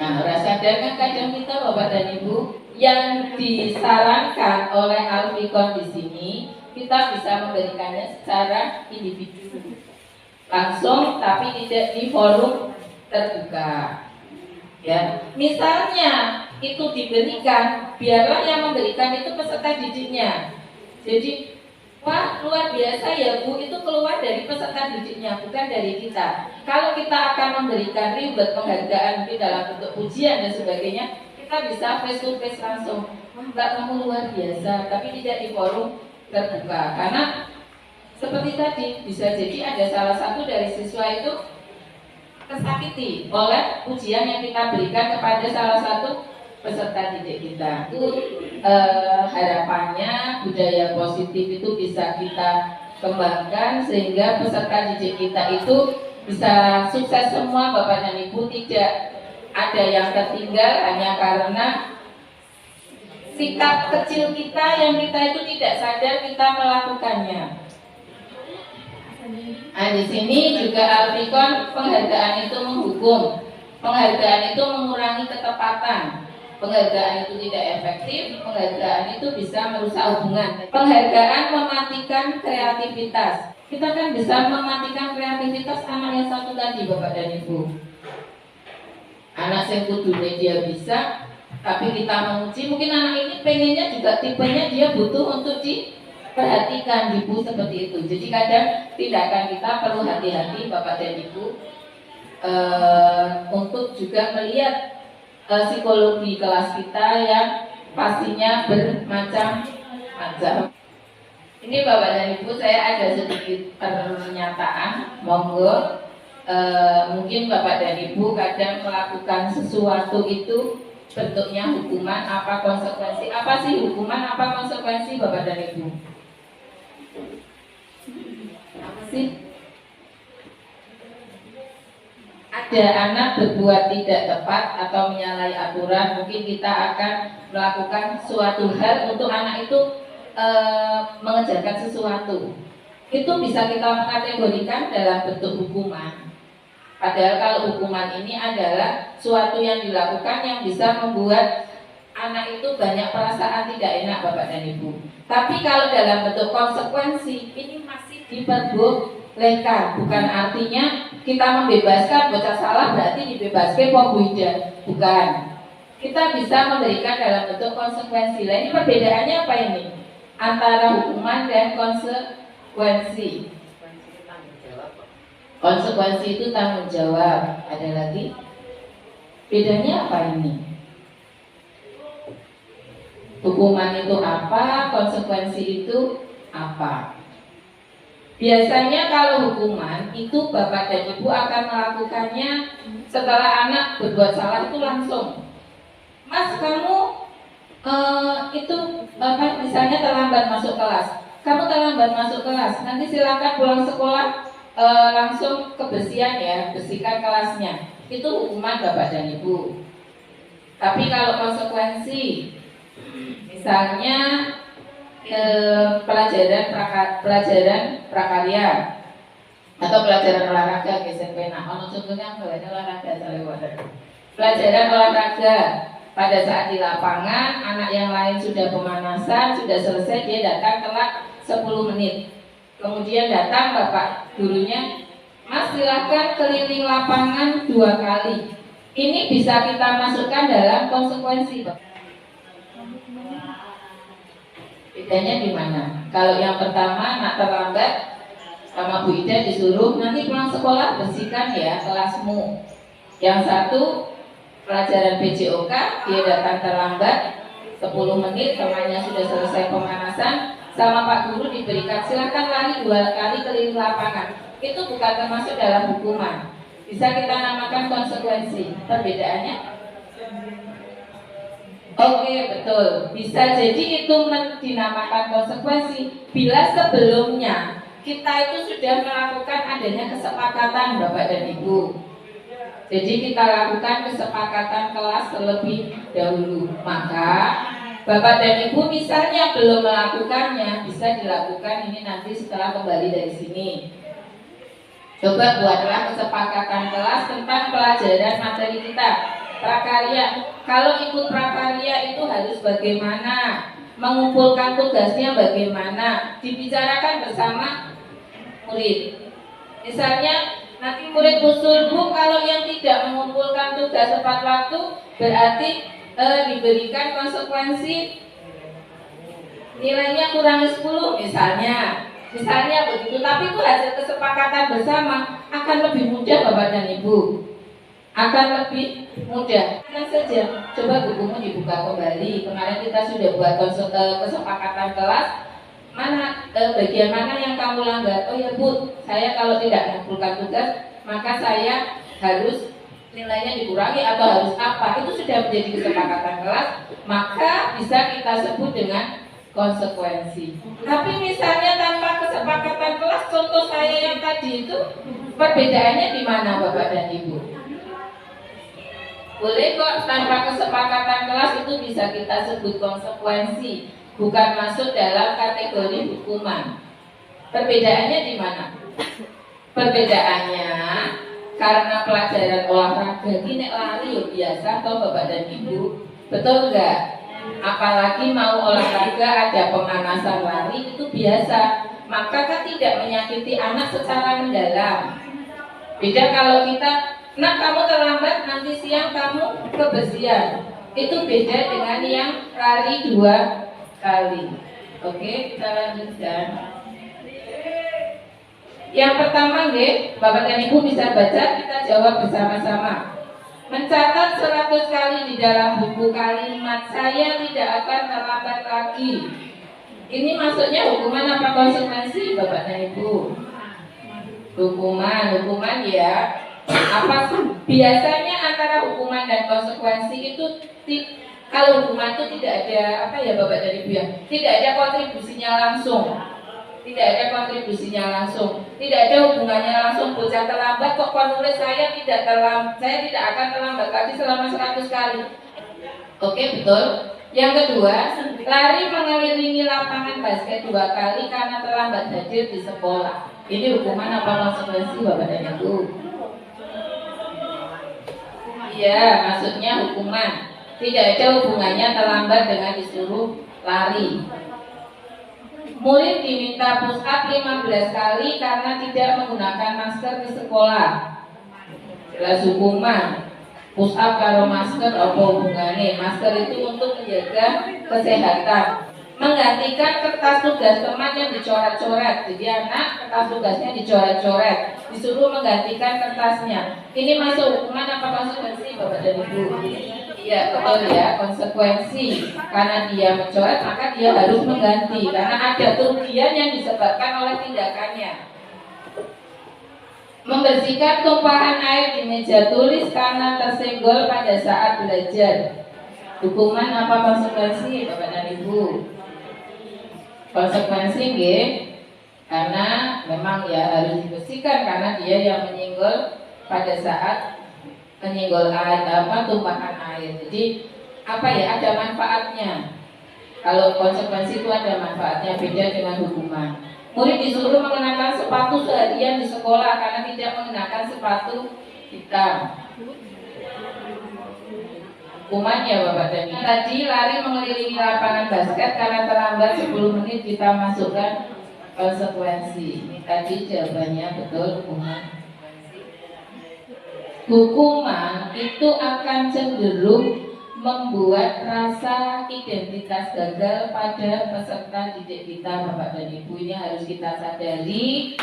Nah, rasa sadar kan kadang kita Bapak dan Ibu, yang disarankan oleh Alfie Kohn di sini kita bisa memberikannya secara individu langsung, tapi tidak di forum terbuka. Ya, misalnya itu diberikan, biarlah yang memberikan itu peserta didiknya. Jadi, wah luar biasa ya Bu, itu keluar dari peserta didiknya, bukan dari kita. Kalau kita akan memberikan reward penghargaan mungkin dalam bentuk pujian dan sebagainya, kita bisa face to face langsung. Wah Mbak kamu luar biasa, tapi tidak di forum terbuka. Karena seperti tadi, bisa jadi ada salah satu dari siswa itu tersakiti oleh ujian yang kita berikan kepada salah satu peserta didik kita. Itu harapannya budaya positif itu bisa kita kembangkan sehingga peserta didik kita itu bisa sukses semua, Bapak dan Ibu. Tidak ada yang tertinggal hanya karena sikap kecil kita yang kita itu tidak sadar kita melakukannya. Nah, di sini juga artikon penghargaan itu menghukum, penghargaan itu mengurangi ketepatan, penghargaan itu tidak efektif, penghargaan itu bisa merusak hubungan. Penghargaan mematikan kreativitas. Kita kan bisa mematikan kreativitas anak yang satu tadi, Bapak dan Ibu. Anak yang kudune dia bisa, tapi kita menguji, mungkin anak ini pengennya juga tipenya dia butuh untuk diperhatikan, Ibu, seperti itu. Jadi kadang tindakan kita perlu hati-hati, Bapak dan Ibu, untuk juga melihat psikologi kelas kita yang pastinya bermacam-macam. Ini Bapak dan Ibu, saya ada sedikit pernyataan, monggo. Mungkin Bapak dan Ibu kadang melakukan sesuatu itu bentuknya hukuman, apa konsekuensi, apa sih hukuman, apa konsekuensi, Bapak dan Ibu? Apa sih? Ada anak berbuat tidak tepat atau menyalahi aturan, mungkin kita akan melakukan suatu hal untuk anak itu mengejarkan sesuatu. Itu bisa kita mengkategorikan dalam bentuk hukuman. Padahal kalau hukuman ini adalah suatu yang dilakukan yang bisa membuat anak itu banyak perasaan tidak enak, Bapak dan Ibu. Tapi kalau dalam bentuk konsekuensi, ini masih diperbolehkan. Bukan artinya kita membebaskan bocah salah berarti dibebaskan Pak Bu Ida. Bukan. Kita bisa memberikan dalam bentuk konsekuensi. Nah, ini perbedaannya apa ini? Antara hukuman dan konsekuensi. Konsekuensi itu tanggung jawab. Ada lagi? Bedanya apa ini? Hukuman itu apa? Konsekuensi itu apa? Biasanya kalau hukuman itu Bapak dan Ibu akan melakukannya setelah anak berbuat salah itu langsung. Mas, kamu itu misalnya terlambat masuk kelas. Kamu terlambat masuk kelas. Nanti silakan pulang sekolah langsung kebersihan ya, bersihkan kelasnya. Itu hukuman Bapak dan Ibu. Tapi kalau konsekuensi, misalnya pelajaran prakarya atau pelajaran olahraga SMP. Nah, contohnya olahraga pelajaran olahraga. Pada saat di lapangan, anak yang lain sudah pemanasan, sudah selesai, dia datang telat 10 menit. Kemudian datang Bapak gurunya, Mas silakan keliling lapangan 2 kali. Ini bisa kita masukkan dalam konsekuensi, Pak. Bedanya di mana? Kalau yang pertama anak terlambat sama Bu Ida disuruh nanti pulang sekolah bersihkan ya kelasmu. Yang satu pelajaran PJOK, dia datang terlambat 10 menit, temannya sudah selesai pemanasan, sama Pak Guru diberikan silakan lari 2 kali keliling lapangan. Itu bukan termasuk dalam hukuman. Bisa kita namakan konsekuensi. Perbedaannya? Oke, betul. Bisa jadi itu dinamakan konsekuensi bila sebelumnya kita itu sudah melakukan adanya kesepakatan Bapak dan Ibu. Jadi kita lakukan kesepakatan kelas terlebih dahulu. Maka Bapak dan Ibu misalnya belum melakukannya, bisa dilakukan ini nanti setelah kembali dari sini. Coba buatlah kesepakatan kelas tentang pelajaran materi kita. Prakarya. Kalau ikut prakarya itu harus bagaimana? Mengumpulkan tugasnya bagaimana? Dibicarakan bersama murid. Misalnya nanti murid usul, Bu, kalau yang tidak mengumpulkan tugas tepat waktu berarti diberikan konsekuensi nilainya kurang 10 misalnya begitu. Tapi itu hasil kesepakatan bersama, akan lebih mudah Bapak dan Ibu, akan lebih mudah. Kan saja, coba bukumu dibuka kembali. Kemarin kita sudah buat kesepakatan kelas bagian mana yang kamu langgar? Oh ya Bu, saya kalau tidak mengumpulkan tugas maka saya harus nilainya dikurangi atau harus apa. Itu sudah menjadi kesepakatan kelas, maka bisa kita sebut dengan konsekuensi. Tapi misalnya tanpa kesepakatan kelas, contoh saya yang tadi itu, perbedaannya di mana Bapak dan Ibu? Boleh kok tanpa kesepakatan kelas itu bisa kita sebut konsekuensi, bukan masuk dalam kategori hukuman. Perbedaannya di mana? Perbedaannya karena pelajaran olahraga ini lari biasa atau Bapak dan Ibu, betul enggak? Apalagi mau olahraga ada pemanasan lari itu biasa, maka kan tidak menyakiti anak secara mendalam. Beda kalau kita, nak kamu terlambat nanti siang kamu kebersihan, itu beda dengan yang lari 2 kali. Oke, kita lanjutkan. Yang pertama, Bapak dan Ibu bisa baca, kita jawab bersama-sama. Mencatat 100 kali di dalam buku kalimat saya tidak akan terlambat lagi. Ini maksudnya hukuman apa konsekuensi Bapak dan Ibu? Hukuman ya. Apa biasanya antara hukuman dan konsekuensi itu kalau hukuman itu tidak ada apa ya Bapak dan Ibu ya? Tidak ada kontribusinya langsung. Tidak ada kontribusinya langsung, tidak ada hubungannya langsung. Bocah terlambat kok penulis saya tidak akan terlambat lagi selama 100 kali. Oke, betul. Yang kedua, lari mengelilingi lapangan basket 2 kali karena terlambat hadir di sekolah. Ini hukuman apa konsekuensi Bapak dan Ibu? Iya, maksudnya hukuman. Tidak ada hubungannya terlambat dengan disuruh lari. Murid diminta push up 15 kali karena tidak menggunakan masker di sekolah. Jelas hukuman. Push up karo masker apa hubungannya? Masker itu untuk menjaga kesehatan. Menggantikan kertas tugas teman yang dicoret-coret. Jadi anak kertas tugasnya dicoret-coret, disuruh menggantikan kertasnya. Ini masuk hukuman apa konsekuensi Bapak dan Ibu? Iya, betul ya, konsekuensi. Karena dia mencoret maka dia harus mengganti, karena ada kerugian yang disebabkan oleh tindakannya. Membersihkan tumpahan air di meja tulis karena tersenggol pada saat belajar. Hukuman apa konsekuensi Bapak dan Ibu? Konsekuensi karena memang ya harus dibersihkan karena dia yang menyinggol pada saat menyinggol air tumpahan air. Jadi apa ya, ada manfaatnya. Kalau konsekuensi itu ada manfaatnya, beda dengan hukuman. Murid disuruh mengenakan sepatu seharian di sekolah karena tidak mengenakan sepatu hitam. Hukumannya Bapak dan Ibu. Tadi lari mengelilingi lapangan basket karena terlambat 10 menit, kita masukkan konsekuensi. Ini tadi jawabannya betul, hukuman. Hukuman itu akan cenderung membuat rasa identitas gagal pada peserta didik kita Bapak dan Ibu. Ini harus kita sadari,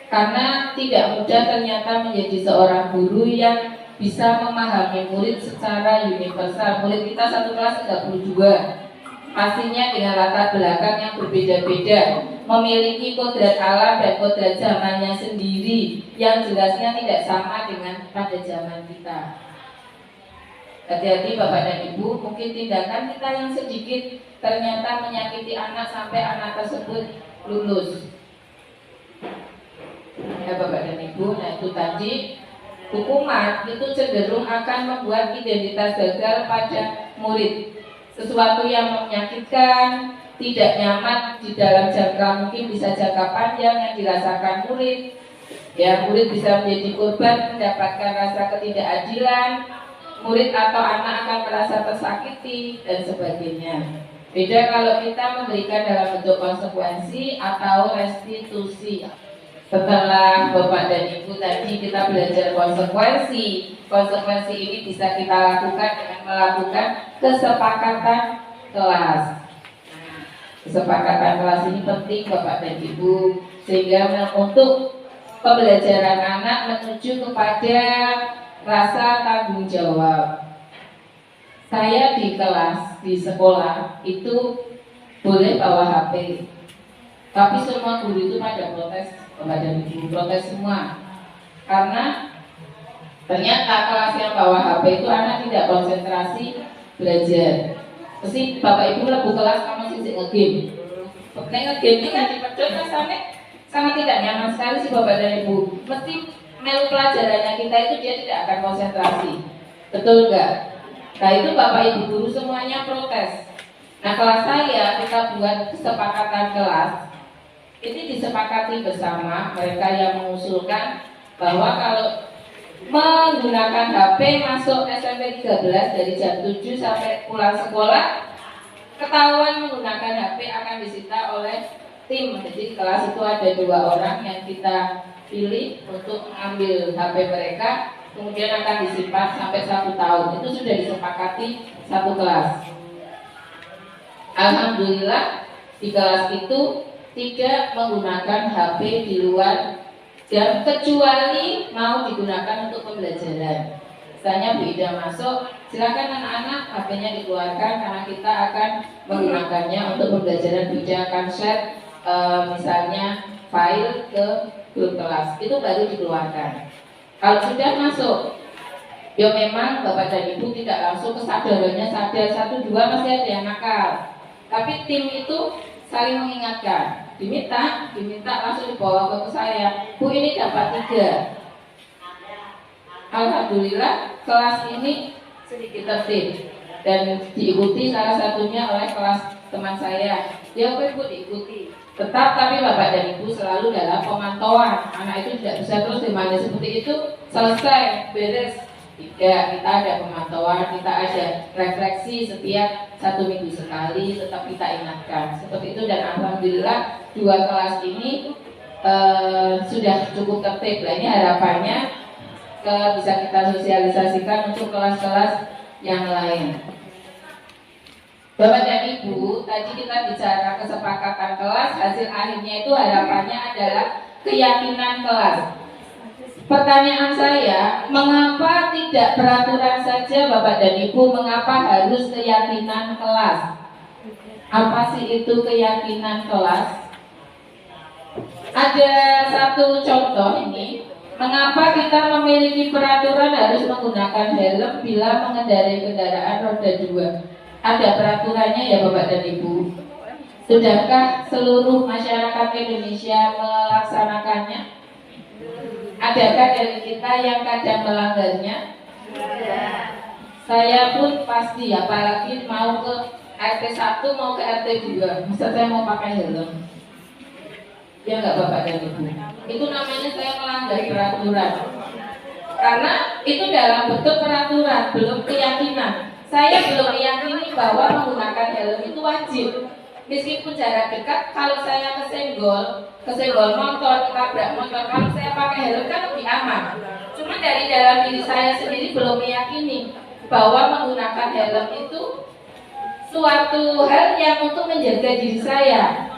karena tidak mudah ternyata menjadi seorang guru yang bisa memahami murid secara universal. Murid kita satu kelas 32, pastinya dengan latar belakang yang berbeda-beda, memiliki kodrat alam dan kodrat zamannya sendiri yang jelasnya tidak sama dengan pada zaman kita. Hati-hati Bapak dan Ibu, mungkin tindakan kita yang sedikit ternyata menyakiti anak sampai anak tersebut lulus. Ya Bapak dan Ibu, nah itu tadi hukuman itu cenderung akan membuat identitas gagal pada murid. Sesuatu yang menyakitkan, tidak nyaman di dalam jangka mungkin bisa jangka panjang yang dirasakan murid. Ya, murid bisa menjadi korban, mendapatkan rasa ketidakadilan. Murid atau anak akan merasa tersakiti dan sebagainya. Beda kalau kita memberikan dalam bentuk konsekuensi atau restitusi. Setelah Bapak dan Ibu tadi kita belajar konsekuensi, konsekuensi ini bisa kita lakukan dengan melakukan kesepakatan kelas. Kesepakatan kelas ini penting Bapak dan Ibu, sehingga untuk pembelajaran anak menuju kepada rasa tanggung jawab. Saya di kelas, di sekolah itu boleh bawa HP. Tapi semua guru itu pada protes kepada ibu, protes semua. Karena ternyata kelas yang bawa HP itu anak tidak konsentrasi belajar. Mesti bapak ibu lebu kelas kamu sih nge-game. Nge-game ini kan dipedot rasanya sangat tidak nyaman sekali sih bapak dan ibu. Mesti melu pelajarannya kita itu dia tidak akan konsentrasi. Betul enggak? Nah itu bapak ibu guru semuanya protes. Nah kelas saya kita buat kesepakatan kelas. Ini disepakati bersama mereka yang mengusulkan bahwa kalau menggunakan HP masuk SMP 13 dari jam 7 sampai pulang sekolah, ketahuan menggunakan HP akan disita oleh tim. Jadi kelas itu ada 2 orang yang kita pilih untuk mengambil HP mereka, kemudian akan disimpan sampai 1 tahun. Itu sudah disepakati satu kelas. Alhamdulillah di kelas itu tidak menggunakan HP di luar jam kecuali mau digunakan untuk pembelajaran. Misalnya Bu Ida masuk, silakan anak-anak HP-nya dikeluarkan karena kita akan menggunakannya untuk pembelajaran. Bu Ida akan share misalnya file ke grup kelas, itu baru dikeluarkan. Kalau sudah masuk, ya memang Bapak dan Ibu tidak langsung kesadarannya sadar 1-2 masih ada yang nakal. Tapi tim itu saling mengingatkan, diminta langsung dibawa ke saya. Bu ini dapat 3. Alhamdulillah kelas ini sedikit tertib dan diikuti salah satunya oleh kelas teman saya. Ya Bu diikuti. Tetap tapi Bapak dan Ibu selalu dalam pemantauan. Anak itu tidak bisa terus dimana seperti itu selesai beres. Tidak, kita ada pemantauan, kita ada refleksi setiap 1 minggu sekali, tetap kita ingatkan seperti itu. Dan alhamdulillah 2 kelas ini sudah cukup tertib. Nah, ini harapannya bisa kita sosialisasikan untuk kelas-kelas yang lain. Bapak dan Ibu, tadi kita bicara kesepakatan kelas, hasil akhirnya itu harapannya adalah keyakinan kelas. Pertanyaan saya, mengapa tidak peraturan saja Bapak dan Ibu, mengapa harus keyakinan kelas? Apa sih itu keyakinan kelas? Ada satu contoh ini, mengapa kita memiliki peraturan harus menggunakan helm bila mengendarai kendaraan roda 2? Ada peraturannya ya Bapak dan Ibu. Sudahkah seluruh masyarakat Indonesia melaksanakannya? Adakah dari kita yang kadang melanggarnya? Saya pun pasti, apalagi mau ke RT 1 mau ke RT 2, masa saya mau pakai helm? Ya enggak Bapak dan Ibu? Itu namanya saya melanggar peraturan. Karena itu dalam bentuk peraturan, belum keyakinan. Saya belum meyakini bahwa menggunakan helm itu wajib. Meskipun jarak dekat, kalau saya kesenggol motor, tabrak motor, kalau saya pakai helm kan lebih aman. Cuma dari dalam diri saya sendiri belum meyakini bahwa menggunakan helm itu suatu hal yang untuk menjaga diri saya.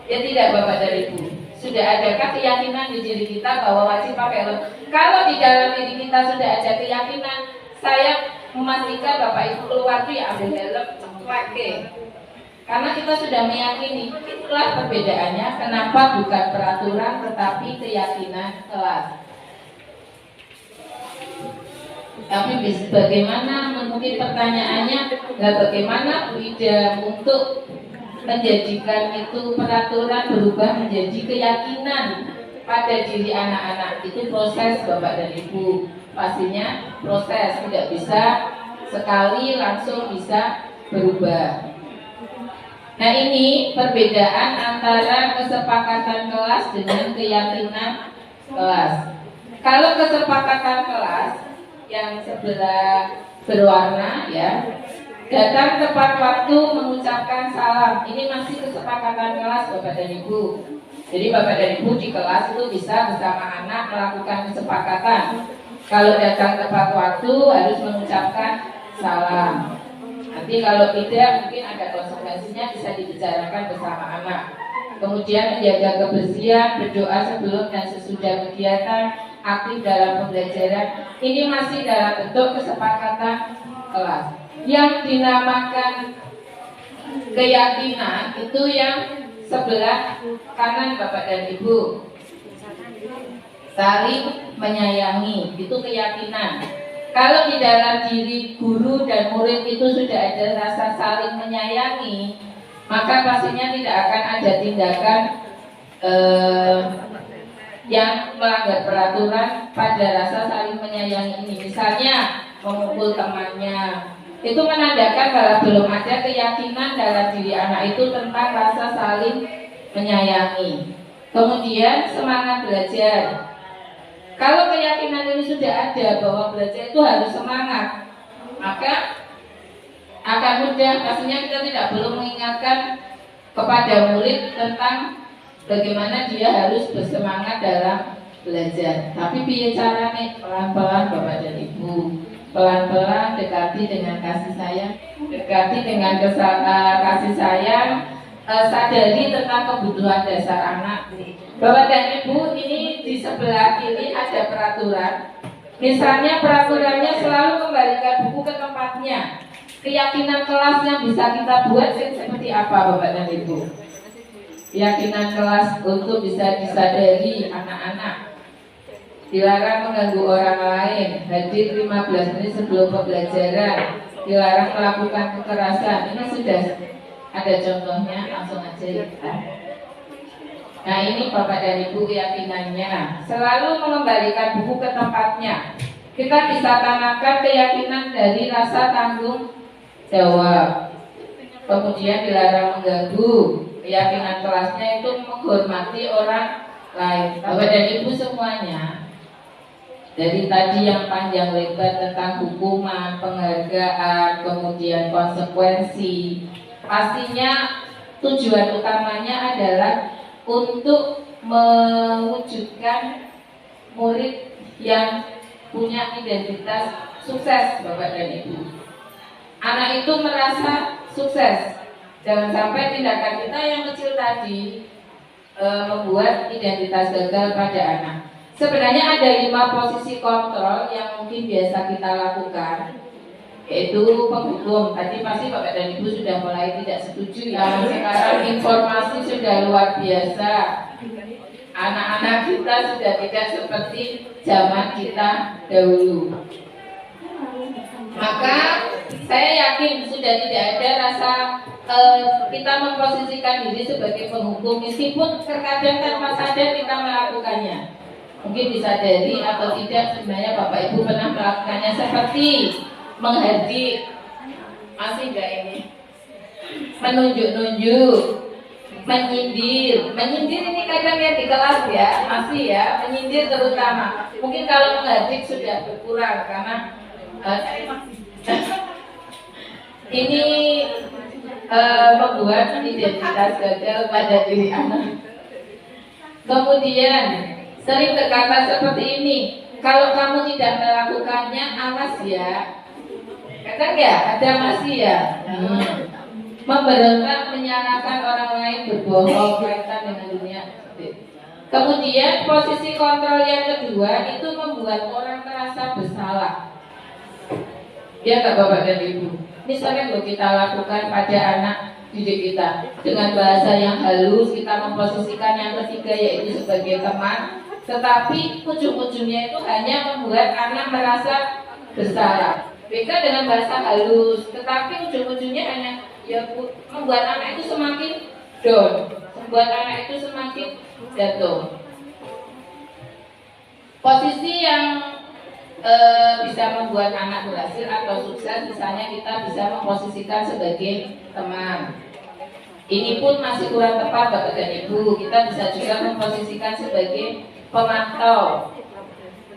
Ya tidak Bapak dan Ibu. Sudah adakah keyakinan di diri kita bahwa wajib pakai helm? Kalau di dalam diri kita sudah ada keyakinan, saya memastikan Bapak Ibu keluar tuh ya ambil helm, pakai. Karena kita sudah meyakini, itulah perbedaannya kenapa bukan peraturan tetapi keyakinan kelas. Tapi bagaimana, mungkin pertanyaannya, bagaimana Bu Ida untuk menjadikan itu peraturan berubah menjadi keyakinan pada diri anak-anak? Itu proses Bapak dan Ibu. Pastinya proses, tidak bisa sekali langsung bisa berubah. Nah ini perbedaan antara kesepakatan kelas dengan keyakinan kelas. Kalau kesepakatan kelas yang sebelah berwarna ya, datang tepat waktu mengucapkan salam. Ini masih kesepakatan kelas Bapak dan Ibu. Jadi Bapak dan Ibu di kelas itu bisa bersama anak melakukan kesepakatan. Kalau datang tepat waktu harus mengucapkan salam. Nanti kalau tidak mungkin ada konsekuensinya, bisa dibicarakan bersama anak. Kemudian menjaga kebersihan, berdoa sebelum dan sesudah kegiatan, aktif dalam pembelajaran. Ini masih dalam bentuk kesepakatan kelas. Yang dinamakan keyakinan itu yang sebelah kanan Bapak dan Ibu. Saling menyayangi, itu keyakinan. Kalau di dalam diri guru dan murid itu sudah ada rasa saling menyayangi, maka pastinya tidak akan ada tindakan yang melanggar peraturan pada rasa saling menyayangi ini. Misalnya memukul temannya, itu menandakan bahwa belum ada keyakinan dalam diri anak itu tentang rasa saling menyayangi. Kemudian semangat belajar. Kalau keyakinan ini sudah ada bahwa belajar itu harus semangat, maka akan mudah. Pastinya kita tidak perlu mengingatkan kepada murid tentang bagaimana dia harus bersemangat dalam belajar. Tapi piye carane? Pelan-pelan Bapak dan Ibu. Pelan-pelan dekati dengan kasih sayang, dekati dengan kasih sayang, sadari tentang kebutuhan dasar anak. Bapak dan Ibu, ini di sebelah kiri ada peraturan. Misalnya peraturannya selalu kembalikan buku ke tempatnya. Keyakinan kelas yang bisa kita buat seperti apa Bapak dan Ibu? Keyakinan kelas untuk bisa disadari anak-anak. Dilarang mengganggu orang lain, hadir 15 menit sebelum pembelajaran, dilarang melakukan kekerasan. Ini sudah ada contohnya, langsung aja kita. Nah ini Bapak dan Ibu keyakinannya. Selalu mengembalikan buku ke tempatnya. Kita bisa tanamkan keyakinan dari rasa tanggung jawab. Kemudian dilarang mengganggu. Keyakinan kelasnya itu menghormati orang lain. Bapak dan Ibu semuanya, dari tadi yang panjang lebar tentang hukuman, penghargaan, kemudian konsekuensi, pastinya tujuan utamanya adalah untuk mewujudkan murid yang punya identitas sukses Bapak dan Ibu. Anak itu merasa sukses. Jangan sampai tindakan kita yang kecil tadi membuat identitas gagal pada anak. Sebenarnya ada 5 posisi kontrol yang mungkin biasa kita lakukan, yaitu penghukum. Tadi pasti Bapak dan Ibu sudah mulai tidak setuju ya. Sekarang informasi sudah luar biasa. Anak-anak kita sudah tidak seperti zaman kita dahulu. Maka saya yakin sudah tidak ada rasa kita memposisikan diri sebagai penghukum, meskipun terkadang tanpa sadar kita melakukannya. Mungkin disadari atau tidak, sebenarnya Bapak Ibu pernah melakukannya, seperti menghardik, masih enggak ini? Menunjuk-nunjuk, menyindir ini kadang ya di kelas ya, masih ya, menyindir terutama. Mungkin kalau menghardik sudah berkurang karena ini membuat identitas gagal pada diri anak. Kemudian sering berkata seperti ini, kalau kamu tidak melakukannya, awas ya. Kata nggak? Ada masih ya. Memberontak, menyalahkan orang lain, berbohong kaitan dengan dunia. Kemudian posisi kontrol yang kedua itu membuat orang merasa bersalah. Ya nggak Bapak dan Ibu? Misalnya kalau kita lakukan pada anak didik kita dengan bahasa yang halus, kita memposisikan yang ketiga yaitu sebagai teman, tetapi ujung-ujungnya itu hanya membuat anak merasa bersalah. Beda dengan bahasa halus, tetapi ujung-ujungnya hanya ya membuat anak itu semakin down, membuat anak itu semakin jatuh. Posisi yang bisa membuat anak berhasil atau sukses, misalnya kita bisa memposisikan sebagai teman. Ini pun masih kurang tepat Bapak dan Ibu. Kita bisa juga memposisikan sebagai pemantau.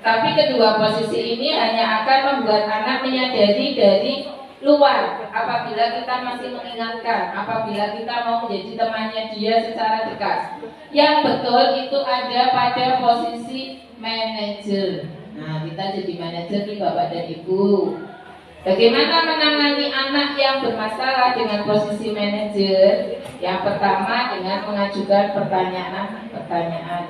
Tapi kedua posisi ini hanya akan membuat anak menyadari dari luar apabila kita masih mengingatkan, apabila kita mau menjadi temannya dia secara dekat. Yang betul itu ada pada posisi manajer. Nah, kita jadi manajer nih Bapak dan Ibu. Bagaimana menangani anak yang bermasalah dengan posisi manajer? Yang pertama dengan mengajukan pertanyaan.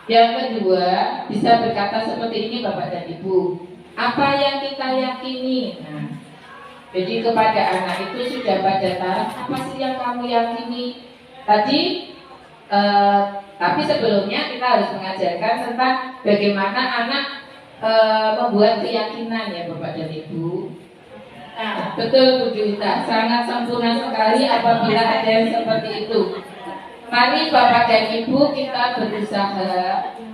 Yang kedua bisa berkata seperti ini Bapak dan Ibu. Apa yang kita yakini? Nah, Jadi kepada anak itu sudah pada taraf apa sih yang kamu yakini tadi. Tapi sebelumnya kita harus mengajarkan tentang bagaimana anak membuat keyakinan ya Bapak dan Ibu. Nah, betul Bu Juwita, sangat sempurna sekali apabila ada yang seperti itu. Mari Bapak dan Ibu kita berusaha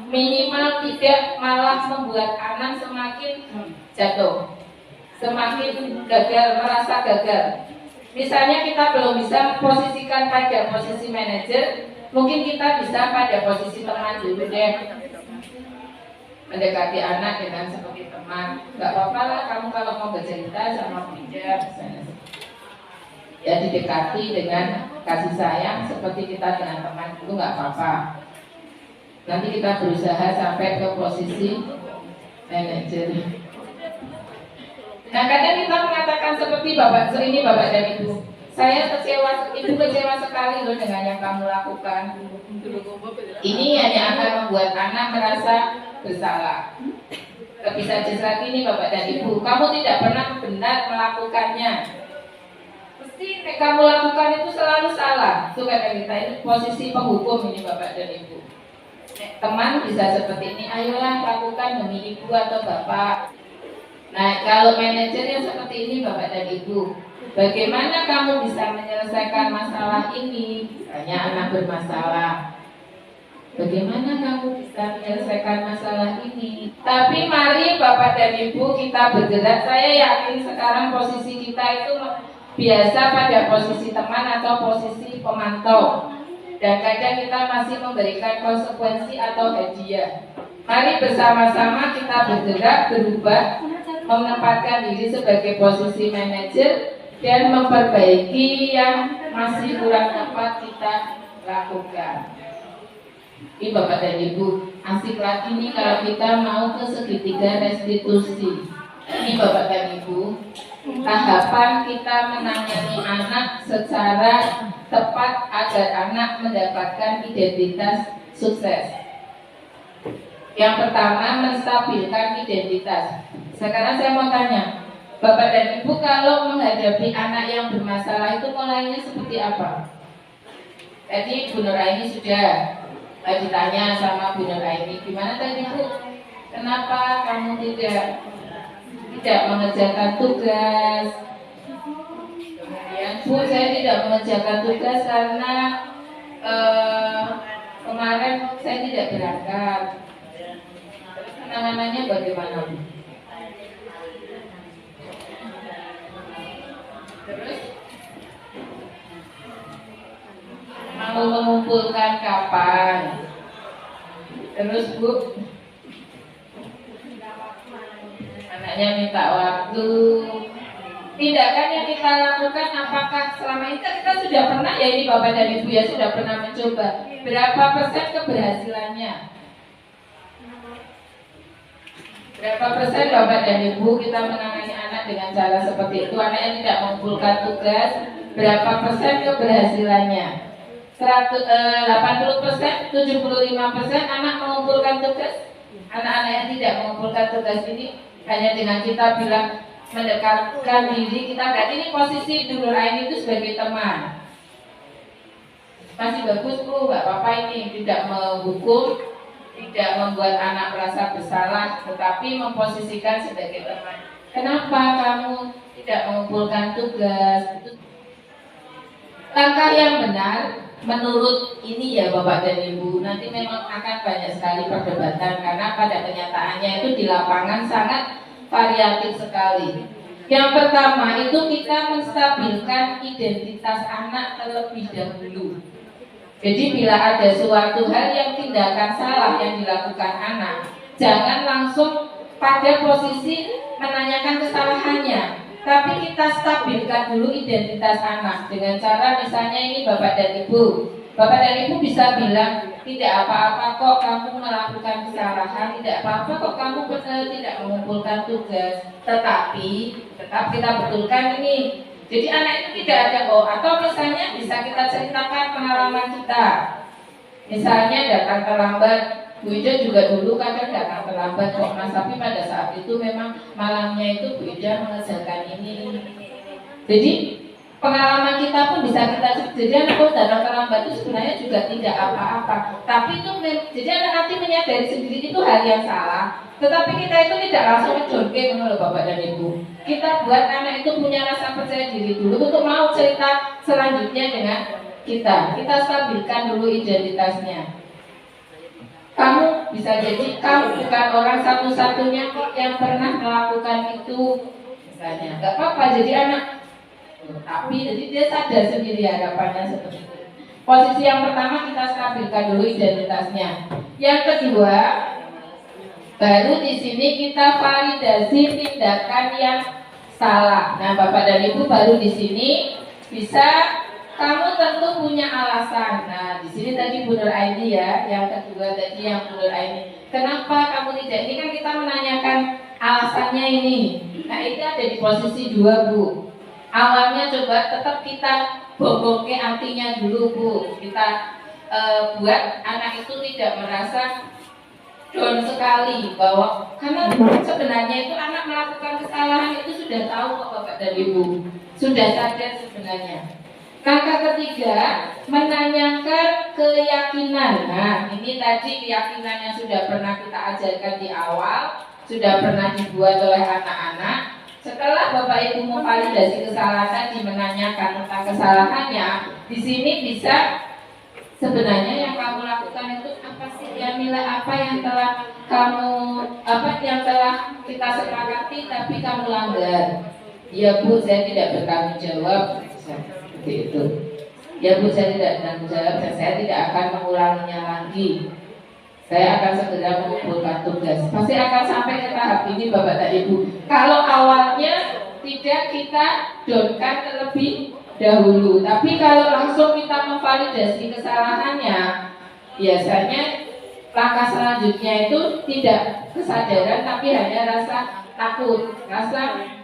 minimal tidak malah membuat anak semakin jatuh, semakin gagal, merasa gagal. Misalnya kita belum bisa posisikan pada posisi manajer, mungkin kita bisa pada posisi teman dulu deh. Mendekati anak dengan seperti teman, nggak apa-apa lah kamu kalau mau bercerita sama Bunda misalnya. Ya didekati dengan kasih sayang seperti kita dengan teman itu nggak apa-apa. Nanti kita berusaha sampai ke posisi manajer. Nah kadang kita mengatakan seperti Bapak ini Bapak dan Ibu, saya kecewa, Ibu kecewa sekali loh dengan yang kamu lakukan. Ini hanya akan membuat anak merasa bersalah. Lebih saja lagi nih Bapak dan Ibu, kamu tidak pernah benar melakukannya. Mesti yang kamu lakukan itu selalu salah. Itu kata kita ini posisi penghukum ini Bapak dan Ibu. Teman bisa seperti ini, ayolah lakukan demi Ibu atau Bapak. Nah kalau manajernya seperti ini Bapak dan Ibu, bagaimana kamu bisa menyelesaikan masalah ini? Misalnya anak bermasalah, bagaimana kamu bisa menyelesaikan masalah ini? Tapi mari Bapak dan Ibu kita bergerak. Saya yakin sekarang posisi kita itu biasa pada posisi teman atau posisi pemantau. Dan kadang kita masih memberikan konsekuensi atau hadiah. Mari bersama-sama kita bergerak, berubah, menempatkan diri sebagai posisi manajer dan memperbaiki yang masih kurang dapat kita lakukan. Ini Bapak dan Ibu, asik lagi nih kalau kita mau ke segitiga restitusi. Ini Bapak dan Ibu, tahapan kita menangani anak secara tepat agar anak mendapatkan identitas sukses. Yang pertama, menstabilkan identitas. Sekarang saya mau tanya, Bapak dan Ibu kalau menghadapi anak yang bermasalah itu mulainya seperti apa? Tadi Bu Nuraini sudah ditanya sama Bu Nuraini, gimana tadi Bu? Kenapa kamu tidak mengerjakan tugas? Kemudian Bu, saya tidak mengerjakan tugas karena kemarin saya tidak berangkat. Penanganannya bagaimana Bu? Terus mau mengumpulkan kapan? Terus Bu, anaknya minta waktu. Tindakan yang kita lakukan apakah selama ini kita sudah pernah ya ini Bapak dan Ibu ya sudah pernah mencoba. Berapa persen keberhasilannya? Berapa persen Bapak dan Ibu kita menangani anak dengan cara seperti itu? Anak yang tidak mengumpulkan tugas, berapa persen keberhasilannya? 80%, 75% anak mengumpulkan tugas. Anak-anak yang tidak mengumpulkan tugas ini hanya dengan kita bilang mendekatkan diri kita, berarti ini posisi Bu Nuraini itu sebagai teman. Masih bagus Bu, nggak apa-apa ini, tidak menghukum, tidak membuat anak merasa bersalah, tetapi memposisikan sebagai teman. Kenapa kamu tidak mengumpulkan tugas? Itu langkah yang benar menurut ini ya Bapak dan Ibu. Nanti memang akan banyak sekali perdebatan karena pada kenyataannya itu di lapangan sangat variatif sekali. Yang pertama itu kita menstabilkan identitas anak terlebih dahulu. Jadi bila ada suatu hal yang tindakan salah yang dilakukan anak, jangan langsung pada posisi menanyakan kesalahannya, tapi kita stabilkan dulu identitas anak dengan cara misalnya ini Bapak dan Ibu. Bapak dan Ibu bisa bilang, tidak apa-apa kok kamu melakukan kesalahan, tidak apa-apa kok kamu benar tidak mengumpulkan tugas. Tetapi tetap kita betulkan ini. Jadi anak itu tidak ada atau misalnya bisa kita ceritakan pengalaman kita. Misalnya datang terlambat, Bu Ida juga dulu kadang datang terlambat kok Mas, tapi pada saat itu memang malamnya itu Bu Ida mengerjakan ini. Jadi pengalaman kita pun bisa kita jadi anak datang terlambat itu sebenarnya juga tidak apa-apa. Tapi itu jadi anak nanti menyadari sendiri itu hal yang salah. Tetapi kita itu tidak langsung menjorke menurut Bapak dan Ibu. Kita buat anak itu punya rasa percaya diri dulu untuk mau cerita selanjutnya dengan kita. Kita stabilkan dulu identitasnya. Kamu bisa jadi kamu bukan orang satu-satunya kok yang pernah melakukan itu, misalnya. Gak apa-apa jadi anak. Tapi jadi dia sadar sendiri harapannya seperti itu. Posisi yang pertama kita stabilkan dulu identitasnya. Yang kedua, baru di sini kita validasi tindakan yang salah. Nah, Bapak dan Ibu baru di sini bisa kamu tentu punya alasan. Nah, di sini tadi Bu Nur Aini ya, yang kedua tadi yang Bu Nur Aini. Kenapa kamu tidak? Ini kan kita menanyakan alasannya ini. Nah, itu ada di posisi 2, Bu. Awalnya coba tetap kita boboknya artinya dulu, Bu. Kita buat anak itu tidak merasa down sekali bahwa karena sebenarnya itu anak melakukan kesalahan itu sudah tahu kok Bapak dan Ibu. Sudah sadar sebenarnya. Langkah ketiga, menanyakan keyakinan. Nah, ini tadi keyakinan yang sudah pernah kita ajarkan di awal, sudah pernah dibuat oleh anak-anak. Setelah Bapak Ibu memvalidasi kesalahan, menanyakan tentang kesalahannya, di sini bisa sebenarnya yang kamu lakukan itu apa sih ya Mila? Apa yang telah kamu yang telah kita sepakati tapi kamu langgar? Ya Bu, saya tidak bertanggung jawab. Seperti itu. Ya Bu, saya tidak bertanggung jawab dan saya tidak akan mengulanginya lagi. Saya akan segera mengumpulkan tugas. Pasti akan sampai ke tahap ini Bapak dan Ibu. Kalau awalnya tidak kita downkan terlebih dahulu, tapi kalau langsung kita memvalidasi kesalahannya, biasanya langkah selanjutnya itu tidak kesadaran tapi hanya rasa takut, rasa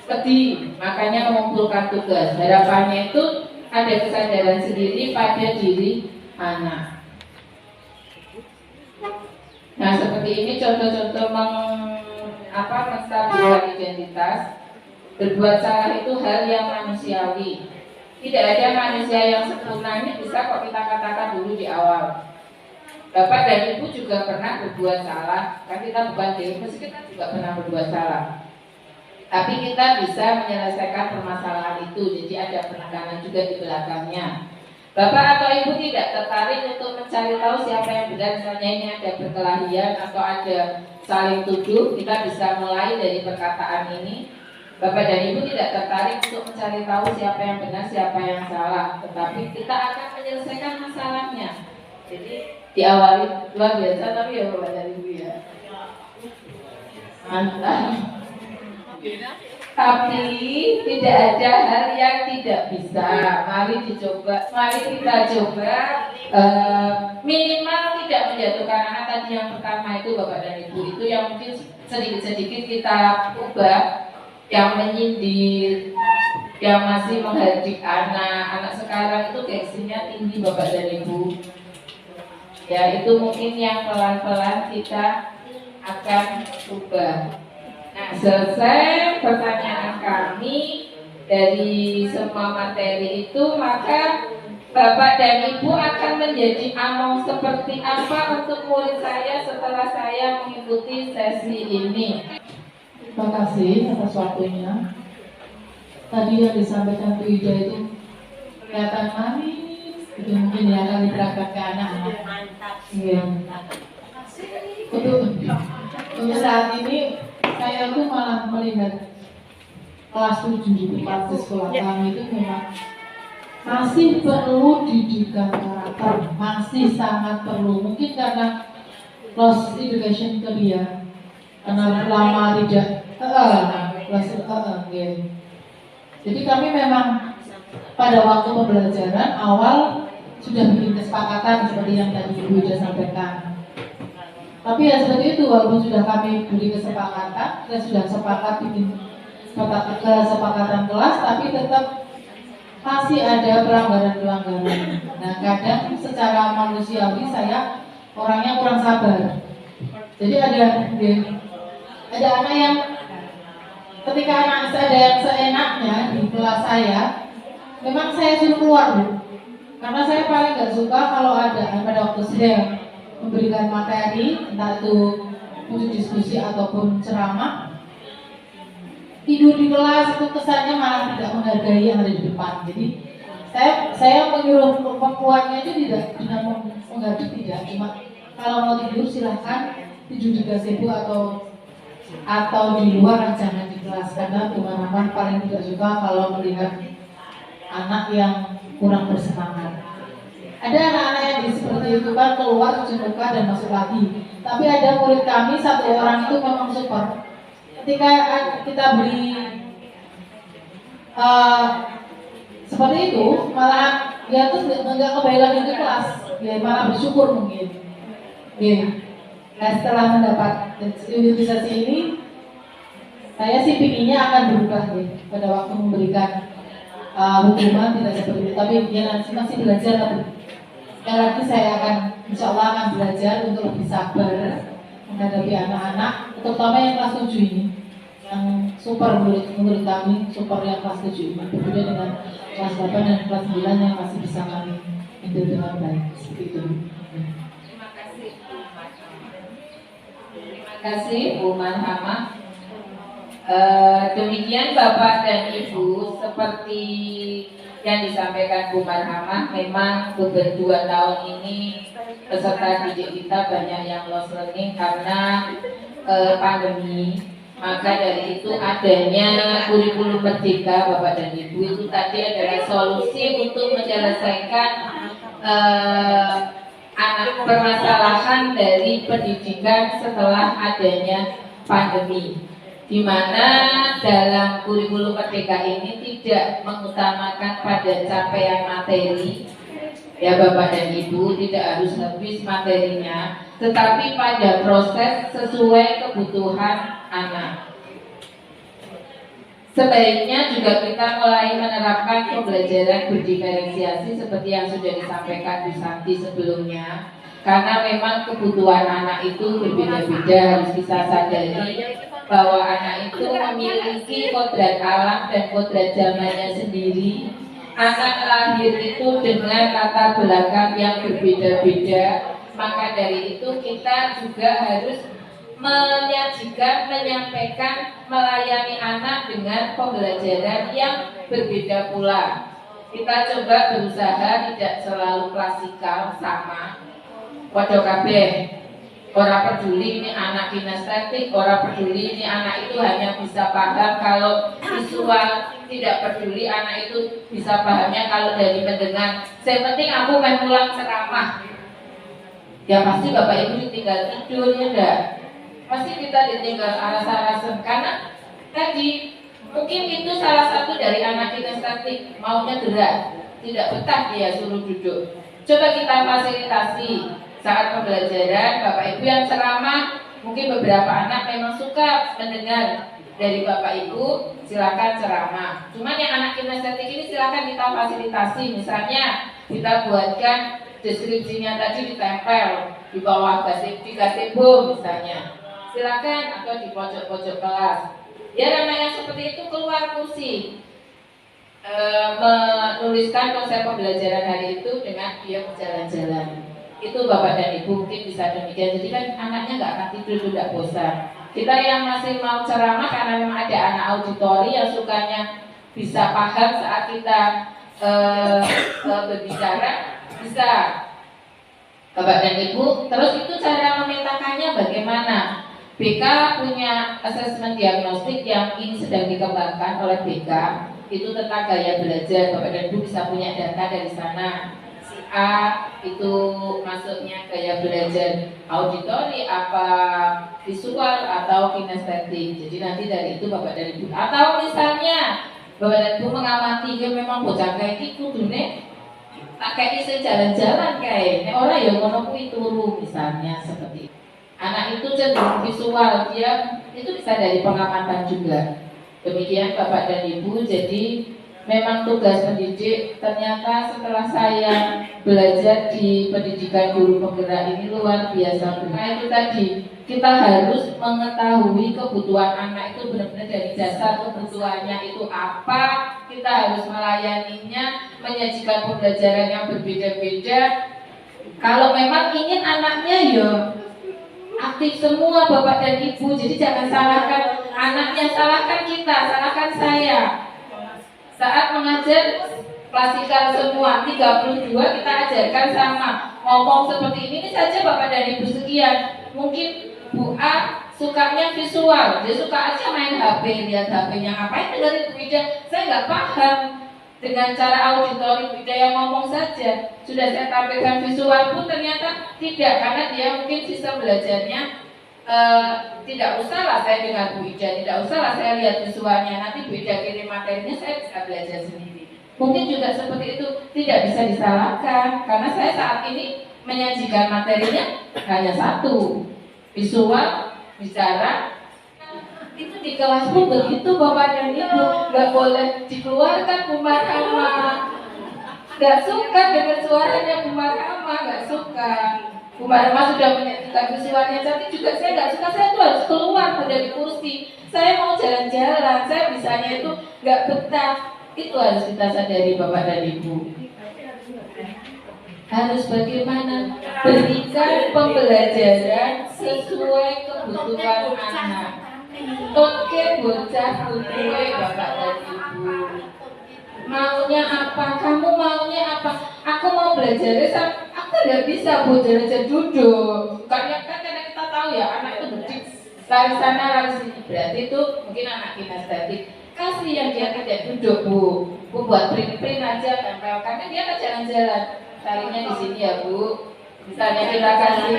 sedih, makanya mengumpulkan tugas. Harapannya itu ada kesadaran sendiri pada diri anak. Nah, seperti ini contoh-contoh menstabilkan identitas. Berbuat salah itu hal yang manusiawi. Tidak ada manusia yang sempurna, ini bisa kok kita katakan dulu di awal. Bapak dan Ibu juga pernah berbuat salah. Kan kita bukan deus, kita juga pernah berbuat salah. Tapi kita bisa menyelesaikan permasalahan itu. Jadi ada penekanan juga di belakangnya. Bapak atau Ibu tidak tertarik untuk mencari tahu siapa yang benar, misalnya ini ada perkelahian atau ada saling tuduh, kita bisa mulai dari perkataan ini. Bapak dan Ibu tidak tertarik untuk mencari tahu siapa yang benar, siapa yang salah, tetapi kita akan menyelesaikan masalahnya. Jadi diawali luar biasa, tapi ya Bapak dan Ibu ya mantap. Tapi tidak ada hal yang tidak bisa. Mari dicoba, mari kita coba minimal tidak menjatuhkan anak. Tadi yang pertama itu Bapak dan Ibu itu yang mungkin sedikit-sedikit kita ubah, yang menyindir, yang masih menghardik anak sekarang itu gengsinya tinggi Bapak dan Ibu. Ya itu mungkin yang pelan-pelan kita akan ubah. Nah, selesai pertanyaan kami dari semua materi itu, maka Bapak dan Ibu akan menjadi among seperti apa untuk murid saya setelah saya mengikuti sesi ini. Terima kasih atas waktunya. Tadi yang disampaikan Bu Ida itu kelihatan manis, itu mungkin ya akan diterapkan ke anak-anak. Iya. Untuk saat ini saya tuh malah melihat kelas 7 di sekolah kami itu memang masih perlu didikan karakter, masih sangat perlu. Mungkin karena lost education tadi ya, karena lama tidak Jadi kami memang pada waktu pembelajaran awal sudah bikin kesepakatan seperti yang tadi Ibu sudah sampaikan. Tapi ya seperti itu, walaupun sudah kami beri kesepakatan, kita sudah sepakat bikin kesepakatan kelas, tapi tetap masih ada pelanggaran-pelanggaran. Nah, kadang secara manusiawi saya orangnya kurang sabar. Jadi ada anak yang ketika anak saya ada yang seenaknya di kelas saya, memang saya suruh keluar Bu. Karena saya paling nggak suka kalau ada pada waktu saya memberikan materi, entah itu untuk diskusi ataupun ceramah, tidur di kelas itu kesannya malah tidak menghargai yang ada di depan. Jadi saya menyuruh perempuannya itu tidak dengan menghargai, tidak, cuma kalau mau tidur silahkan tidur di gazebo atau di luar, jangan di kelas, karena teman-teman paling tidak suka kalau melihat anak yang kurang bersemangat. Ada anak-anak yang seperti itu kan keluar cuci muka dan masuk lagi. Tapi ada murid kami satu orang itu memang super. Ketika kita beri seperti itu, malah dia tuh nggak kembali lagi ke kelas, dia malah bersyukur mungkin. Nah, setelah mendapat utilisasi ini, saya sih pinginnya akan berubah pada waktu memberikan hukuman tidak seperti itu, tapi dia masih belajar lagi. Sekali lagi saya akan, insya Allah akan belajar untuk lebih sabar menghadapi anak-anak, terutama yang kelas 7 ini, yang super menurut kami, super yang kelas 7 ini, berbeda dengan kelas 8 dan kelas 9 yang masih bisa kami handle dengan baik, seperti itu. Terima kasih Bu Marhamah. Demikian Bapak dan Ibu, seperti yang disampaikan Bu Marhamah, memang beberapa 2 tahun ini peserta didik kita banyak yang lost learning karena pandemi. Maka dari itu adanya kurikulum merdeka Bapak dan Ibu itu tadi adalah solusi untuk menyelesaikan permasalahan dari pendidikan setelah adanya pandemi, di mana dalam kurikulum merdeka ini tidak mengutamakan pada capaian materi, ya Bapak dan Ibu, tidak harus habis materinya, tetapi pada proses sesuai kebutuhan anak. Sebaiknya juga kita mulai menerapkan pembelajaran berdiferensiasi seperti yang sudah disampaikan Bu Santi sebelumnya, karena memang kebutuhan anak itu berbeda-beda. Harus kita sadari bahwa anak itu memiliki kodrat alam dan kodrat zamannya sendiri. Anak lahir itu dengan latar belakang yang berbeda-beda, maka dari itu kita juga harus menyampaikan, melayani anak dengan pembelajaran yang berbeda pula. Kita coba berusaha tidak selalu klasikal sama. Padha kabeh. Ora peduli ini anak kinestetik, ora peduli ini anak itu hanya bisa paham kalau visual, tidak peduli anak itu bisa pahamnya kalau dari mendengar. Yang penting aku main pulang ceramah. Ya pasti Bapak Ibu ditinggal tidur, ya enggak? Pasti kita ditinggal aras-arasan, karena tadi mungkin itu salah satu dari anak kinestetik, maunya gerak, tidak betah dia suruh duduk. Coba kita fasilitasi saat pembelajaran, Bapak Ibu yang ceramah, mungkin beberapa anak memang suka mendengar dari Bapak Ibu, silakan ceramah. Cuman yang anak kinestetik ini silakan kita fasilitasi, misalnya kita buatkan deskripsinya tadi ditempel di bawah gazebo misalnya. Silakan, atau di pojok-pojok kelas. Biar anak yang seperti itu keluar kursi, menuliskan konsep pembelajaran hari itu dengan dia berjalan-jalan. Itu Bapak dan Ibu mungkin bisa demikian. Jadi kan anaknya nggak akan tidur, tidak bosan. Kita yang masih mau ceramah, karena memang ada anak auditori yang sukanya bisa paham saat kita berbicara, bisa Bapak dan Ibu. Terus itu cara memetakannya bagaimana? BK punya asesmen diagnostik yang ini sedang dikembangkan oleh BK. Itu tentang gaya belajar. Bapak dan Ibu bisa punya data dari sana. Si A itu masuknya gaya belajar auditori, apa visual, atau kinestetik. Jadi nanti dari itu Bapak dan Ibu. Atau misalnya Bapak dan Ibu mengamati dia memang bocah kayak iki kudune tak kayak isi jalan-jalan kayak nek ora ya ngono kuwi turu misalnya seperti itu. Anak itu cenderung visual, dia itu bisa dari pengamatan juga. Demikian Bapak dan Ibu. Jadi memang tugas pendidik ternyata setelah saya belajar di pendidikan guru penggerak ini luar biasa. Karena itu tadi kita harus mengetahui kebutuhan anak itu benar-benar dari dasar kebutuhannya itu apa. Kita harus melayaninya, menyajikan pembelajaran yang berbeda-beda. Kalau memang ingin anaknya ya aktif semua Bapak dan Ibu. Jadi jangan salahkan anaknya, salahkan kita, salahkan saya. Saat mengajar klasikal semua 32 kita ajarkan sama, ngomong seperti ini saja Bapak dan Ibu sekian. Mungkin Bu A sukanya visual, dia suka aja main HP, lihat HP-nya, ngapain dengerin Bu Ida? Saya nggak paham. Dengan cara auditori Bu Ida yang ngomong saja, sudah saya tampilkan visual pun ternyata tidak, karena dia mungkin sistem belajarnya tidak usahlah saya dengar Bu Ida, tidak usahlah saya lihat visualnya, nanti Bu Ida kirim materinya, saya bisa belajar sendiri. Mungkin juga seperti itu, tidak bisa disalahkan, karena saya saat ini menyajikan materinya hanya satu, visual, bicara. Itu di kelas pun begitu Bapak dan Ibu, nggak boleh dikeluarkan Bu Marhama. Nggak suka dengan suaranya Bu Marhama, nggak suka. Bu Marhama sudah menyajikan visualnya cantik juga, saya nggak suka. Saya tuh harus keluar dari kursi. Saya mau jalan-jalan, saya bisanya itu nggak betah. Itu harus kita sadari Bapak dan Ibu. Harus bagaimana berikan pembelajaran sesuai kebutuhan anak. Oke bocah butuhe Bapak dan Ibu. Maunya apa? Kamu maunya apa? Aku mau belajar, aku nggak bisa belajar duduk. Karena karena kita tahu ya anak itu berdiri lari sana lari sini. Berarti itu mungkin anak kinestetik. Kasih yang dia tidak duduk Bu. Bu buat print aja tempel karena dia kan jalan-jalan. Carinya di sini ya Bu. Misalnya kita kasih.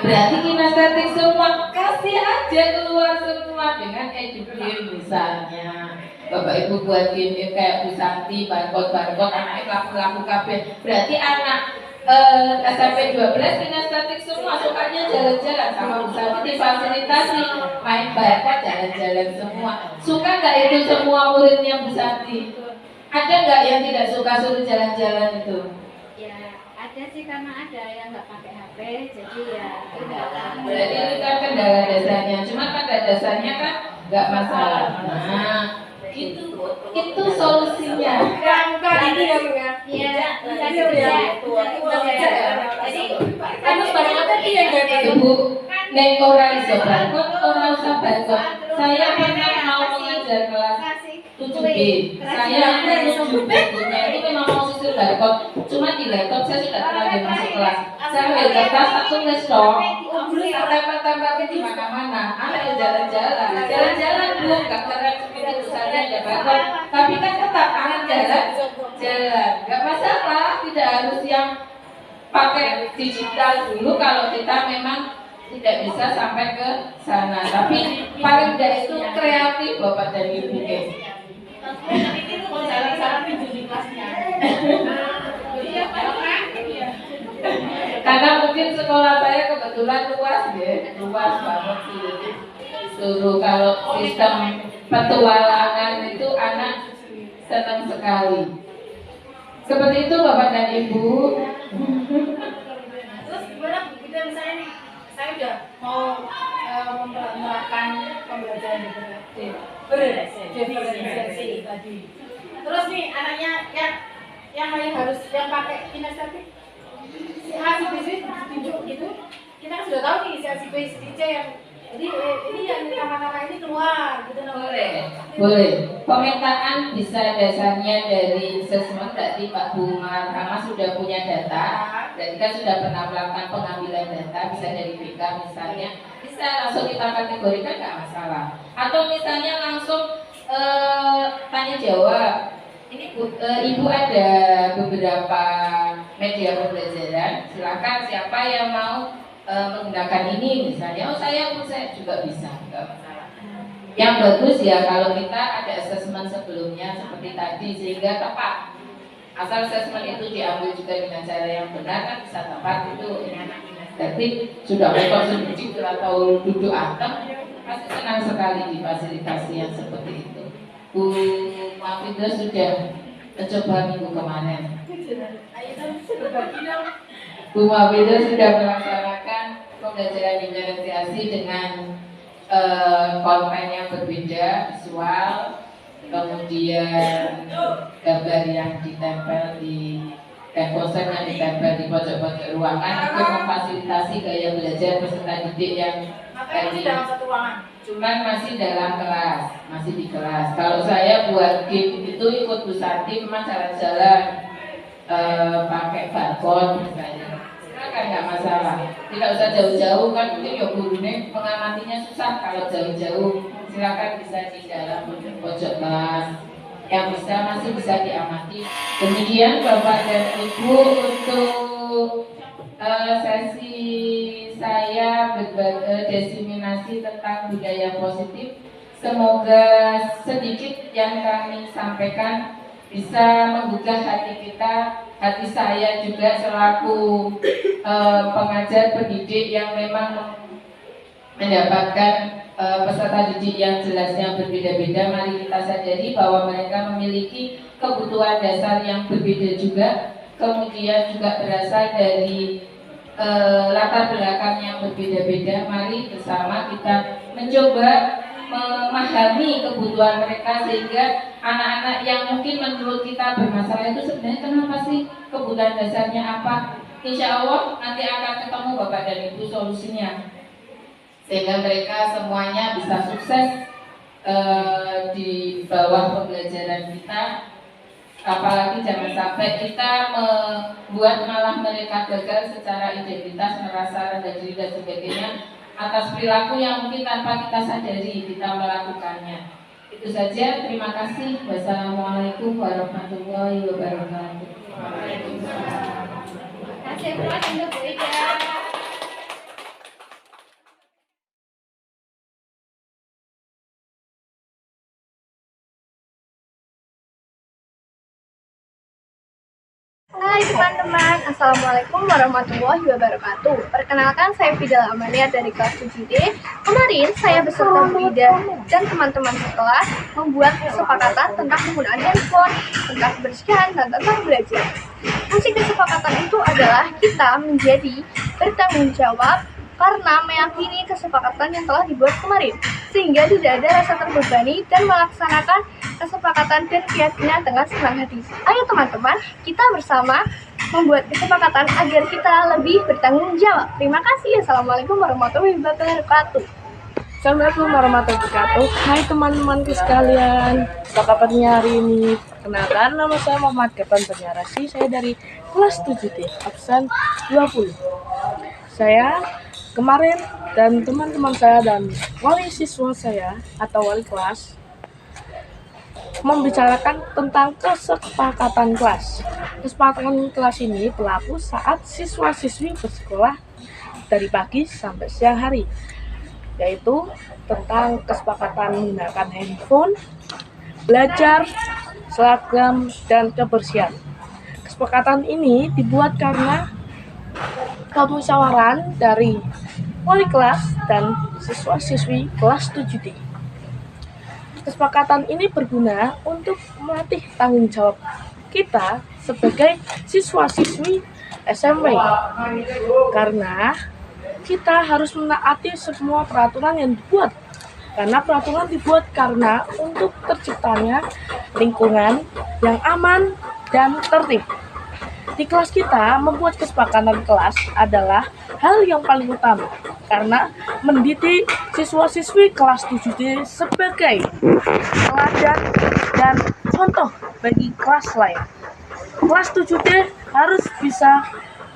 Berarti kinestetik semua, kasih aja keluar semua dengan educate misalnya. Bapak Ibu buat game kayak Bu Santi, barcode anaknya laku kabeh. Berarti anak SMP 12 kinestetik semua, sukanya jalan-jalan sama Bu Santi, difasilitasi main barcode jalan-jalan semua. Suka nggak itu semua muridnya Bu Santi? Ada nggak yang tidak suka suruh jalan-jalan itu? Ya ada sih, karena ada yang nggak pakai HP, jadi ya tidak. Berarti itu kan kendala dasarnya, cuma pada dasarnya kan nggak masalah. Nah, itu solusinya. Bukan itu ya Bu ya. Iya, jadi Kamu barang apa dia yang Ibu? Neng ora iso barcode, ora usah barcode. Saya pernah mau mengajar kelas 7B. Saya punya itu memang mau sisir barcode. Cuma di laptop saya sudah terlanjur masuk kelas. Saya ambil kertas, aku nulis dong. Tempel-tempelnya di mana-mana. Anak jalan-jalan Bu, nggak keren seperti itu saya ada barcode. Tapi kan tetap anak jalan, nggak masalah. Tidak harus yang pakai digital dulu kalau kita memang tidak bisa sampai ke sana. Tapi paling tidak itu kreatif Bapak dan Ibu. Karena mungkin sekolah saya kebetulan luas ya, luas banget sih. Suruh kalau sistem petualangan itu anak senang sekali. Seperti itu Bapak dan Ibu. terus gimana Bu? Kita misalnya nih, saya udah mau menerapkan pembelajaran diferensiasi tadi. Terus nih anaknya yang harus yang pakai kinestetik, si A si B C ditunjuk gitu. Kita kan sudah tahu nih si A si B si C yang jadi ini yang nama-nama ini keluar gitu. Boleh. Pemetaan bisa dasarnya dari assessment. Berarti Pak Bu Marhama sudah punya data. Berarti kan sudah pernah melakukan pengambilan data. Bisa dari BK misalnya. Bisa langsung kita kategorikan, nggak masalah. Atau misalnya langsung tanya jawab. Ini Ibu ada beberapa media pembelajaran. Silakan siapa yang mau menggunakan ini misalnya. Oh saya juga bisa, nggak masalah. Yang bagus ya kalau kita ada assessment sebelumnya seperti tadi sehingga tepat. Asal assessment itu diambil juga dengan cara yang benar kan bisa tepat. Itu anak kinestetik sudah berkonsumsi atau duduk antem pasti senang sekali difasilitasi yang seperti itu. Bu Mafidah sudah mencoba minggu kemarin. Bu Mafidah sudah melaksanakan pembelajaran diferensiasi dengan konten yang berbeda, visual, kemudian gambar yang ditempel dan poster yang ditempel di pojok-pojok ruangan untuk memfasilitasi gaya belajar peserta didik yang tadi. Cuman masih dalam kelas, masih di kelas. Kalau saya buat game itu ikut Bu Santi, memang jalan-jalan pakai barcode misalnya. Silakan, nggak masalah. Tidak usah jauh-jauh kan, mungkin ya gurunya mengamatinya susah kalau jauh-jauh. Silakan bisa di dalam pojok kelas. Yang masih bisa diamati. Demikian Bapak dan Ibu untuk sesi saya desiminasi tentang budaya positif. Semoga sedikit yang kami sampaikan bisa menggugah hati kita, hati saya juga selaku pengajar pendidik yang memang mendapatkan peserta didik yang jelasnya berbeda-beda. Mari kita sadari bahwa mereka memiliki kebutuhan dasar yang berbeda juga, kemudian juga berasal dari latar belakang yang berbeda-beda. Mari bersama kita mencoba memahami kebutuhan mereka, sehingga anak-anak yang mungkin menurut kita bermasalah itu sebenarnya kenapa sih, kebutuhan dasarnya apa. Insya Allah nanti akan ketemu Bapak dan Ibu solusinya, sehingga mereka semuanya bisa sukses di bawah pembelajaran kita. Apalagi jangan sampai kita membuat malah mereka gagal secara identitas, merasa rendah diri dan sebagainya atas perilaku yang mungkin tanpa kita sadari kita melakukannya. Itu saja, terima kasih. Wassalamualaikum warahmatullahi wabarakatuh. Waalaikumsalam. Terima kasih Bu Ida. Hai teman-teman, Assalamualaikum warahmatullahi wabarakatuh. Perkenalkan, saya Fidel Amalia dari kelas 7D. Kemarin saya beserta Bu Ida dan teman-teman sekelas membuat kesepakatan tentang penggunaan handphone, tentang kebersihan, dan tentang belajar. Fungsi kesepakatan itu adalah kita menjadi bertanggung jawab karena meyakini kesepakatan yang telah dibuat kemarin, sehingga tidak ada rasa terbebani dan melaksanakan kesepakatan dan keyakinan dengan senang hati. Ayo teman-teman, kita bersama membuat kesepakatan agar kita lebih bertanggung jawab. Terima kasih. Assalamualaikum warahmatullahi wabarakatuh. Assalamualaikum warahmatullahi wabarakatuh. Hai teman-temanku sekalian, apa kabarnya hari ini? Perkenalkan, nama saya Muhammad Gapan Bernyarasi. Saya dari kelas 7D, absen 20. Saya kemarin dan teman-teman saya dan wali siswa saya atau wali kelas membicarakan tentang kesepakatan kelas. Kesepakatan kelas ini berlaku saat siswa-siswi bersekolah dari pagi sampai siang hari, yaitu tentang kesepakatan menggunakan handphone, belajar, seragam, dan kebersihan. Kesepakatan ini dibuat karena kemusyawaratan dari wali kelas dan siswa-siswi kelas 7D. Kesepakatan ini berguna untuk melatih tanggung jawab kita sebagai siswa-siswi SMP, karena kita harus menaati semua peraturan yang dibuat. Karena peraturan dibuat karena untuk terciptanya lingkungan yang aman dan tertib. Di kelas kita, membuat kesepakatan kelas adalah hal yang paling utama karena mendidik siswa-siswi kelas 7D sebagai teladan dan contoh bagi kelas lain. Kelas 7D harus bisa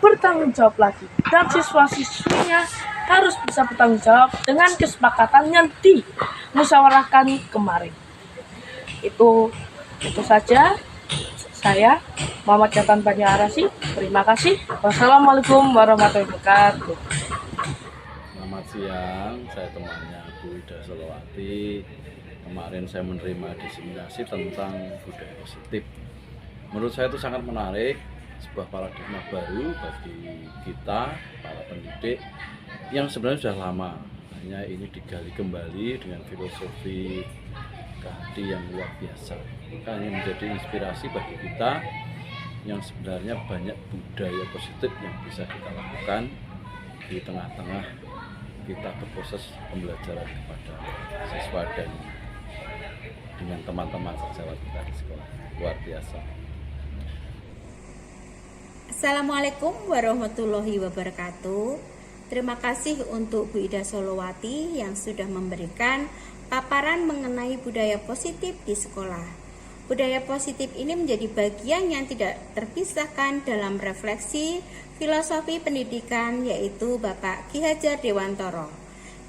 bertanggung jawab lagi dan siswa-siswinya harus bisa bertanggung jawab dengan kesepakatan yang dimusyawarahkan kemarin. Itu saja. Saya Muhammad Gapan Bernyarasi. Terima kasih. Wassalamualaikum warahmatullahi wabarakatuh. Selamat siang, saya temannya Bu Ida Solowati. Kemarin saya menerima diseminasi tentang budaya positif. Menurut saya itu sangat menarik, sebuah paradigma baru bagi kita, para pendidik, yang sebenarnya sudah lama. Hanya ini digali kembali dengan filosofi berarti yang luar biasa. Maka ini menjadi inspirasi bagi kita yang sebenarnya banyak budaya positif yang bisa kita lakukan di tengah-tengah kita berproses pembelajaran kepada siswa dan dengan teman-teman sejawat kita di sekolah. Luar biasa. Assalamualaikum warahmatullahi wabarakatuh. Terima kasih untuk Bu Ida Solowati yang sudah memberikan paparan mengenai budaya positif di sekolah. Budaya positif ini menjadi bagian yang tidak terpisahkan dalam refleksi filosofi pendidikan, yaitu Bapak Ki Hajar Dewantoro.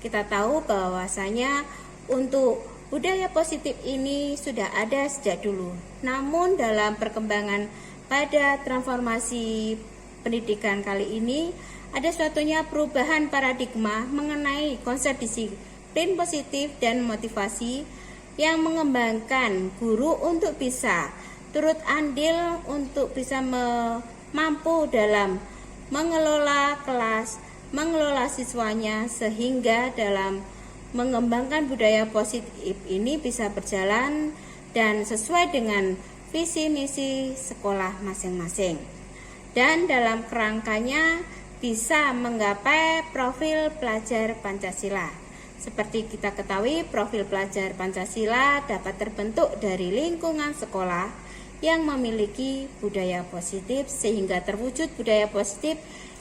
Kita tahu bahwasanya untuk budaya positif ini sudah ada sejak dulu. Namun dalam perkembangan pada transformasi pendidikan kali ini, ada suatunya perubahan paradigma mengenai konsep disiplin positif dan motivasi yang mengembangkan guru untuk bisa turut andil untuk bisa mampu dalam mengelola kelas, mengelola siswanya, sehingga dalam mengembangkan budaya positif ini bisa berjalan dan sesuai dengan visi misi sekolah masing-masing. Dan dalam kerangkanya bisa menggapai profil pelajar Pancasila. Seperti kita ketahui, profil pelajar Pancasila dapat terbentuk dari lingkungan sekolah yang memiliki budaya positif, sehingga terwujud budaya positif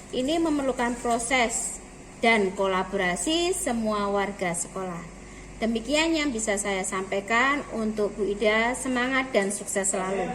ini memerlukan proses dan kolaborasi semua warga sekolah. Demikian yang bisa saya sampaikan. Untuk Bu Ida, semangat dan sukses selalu.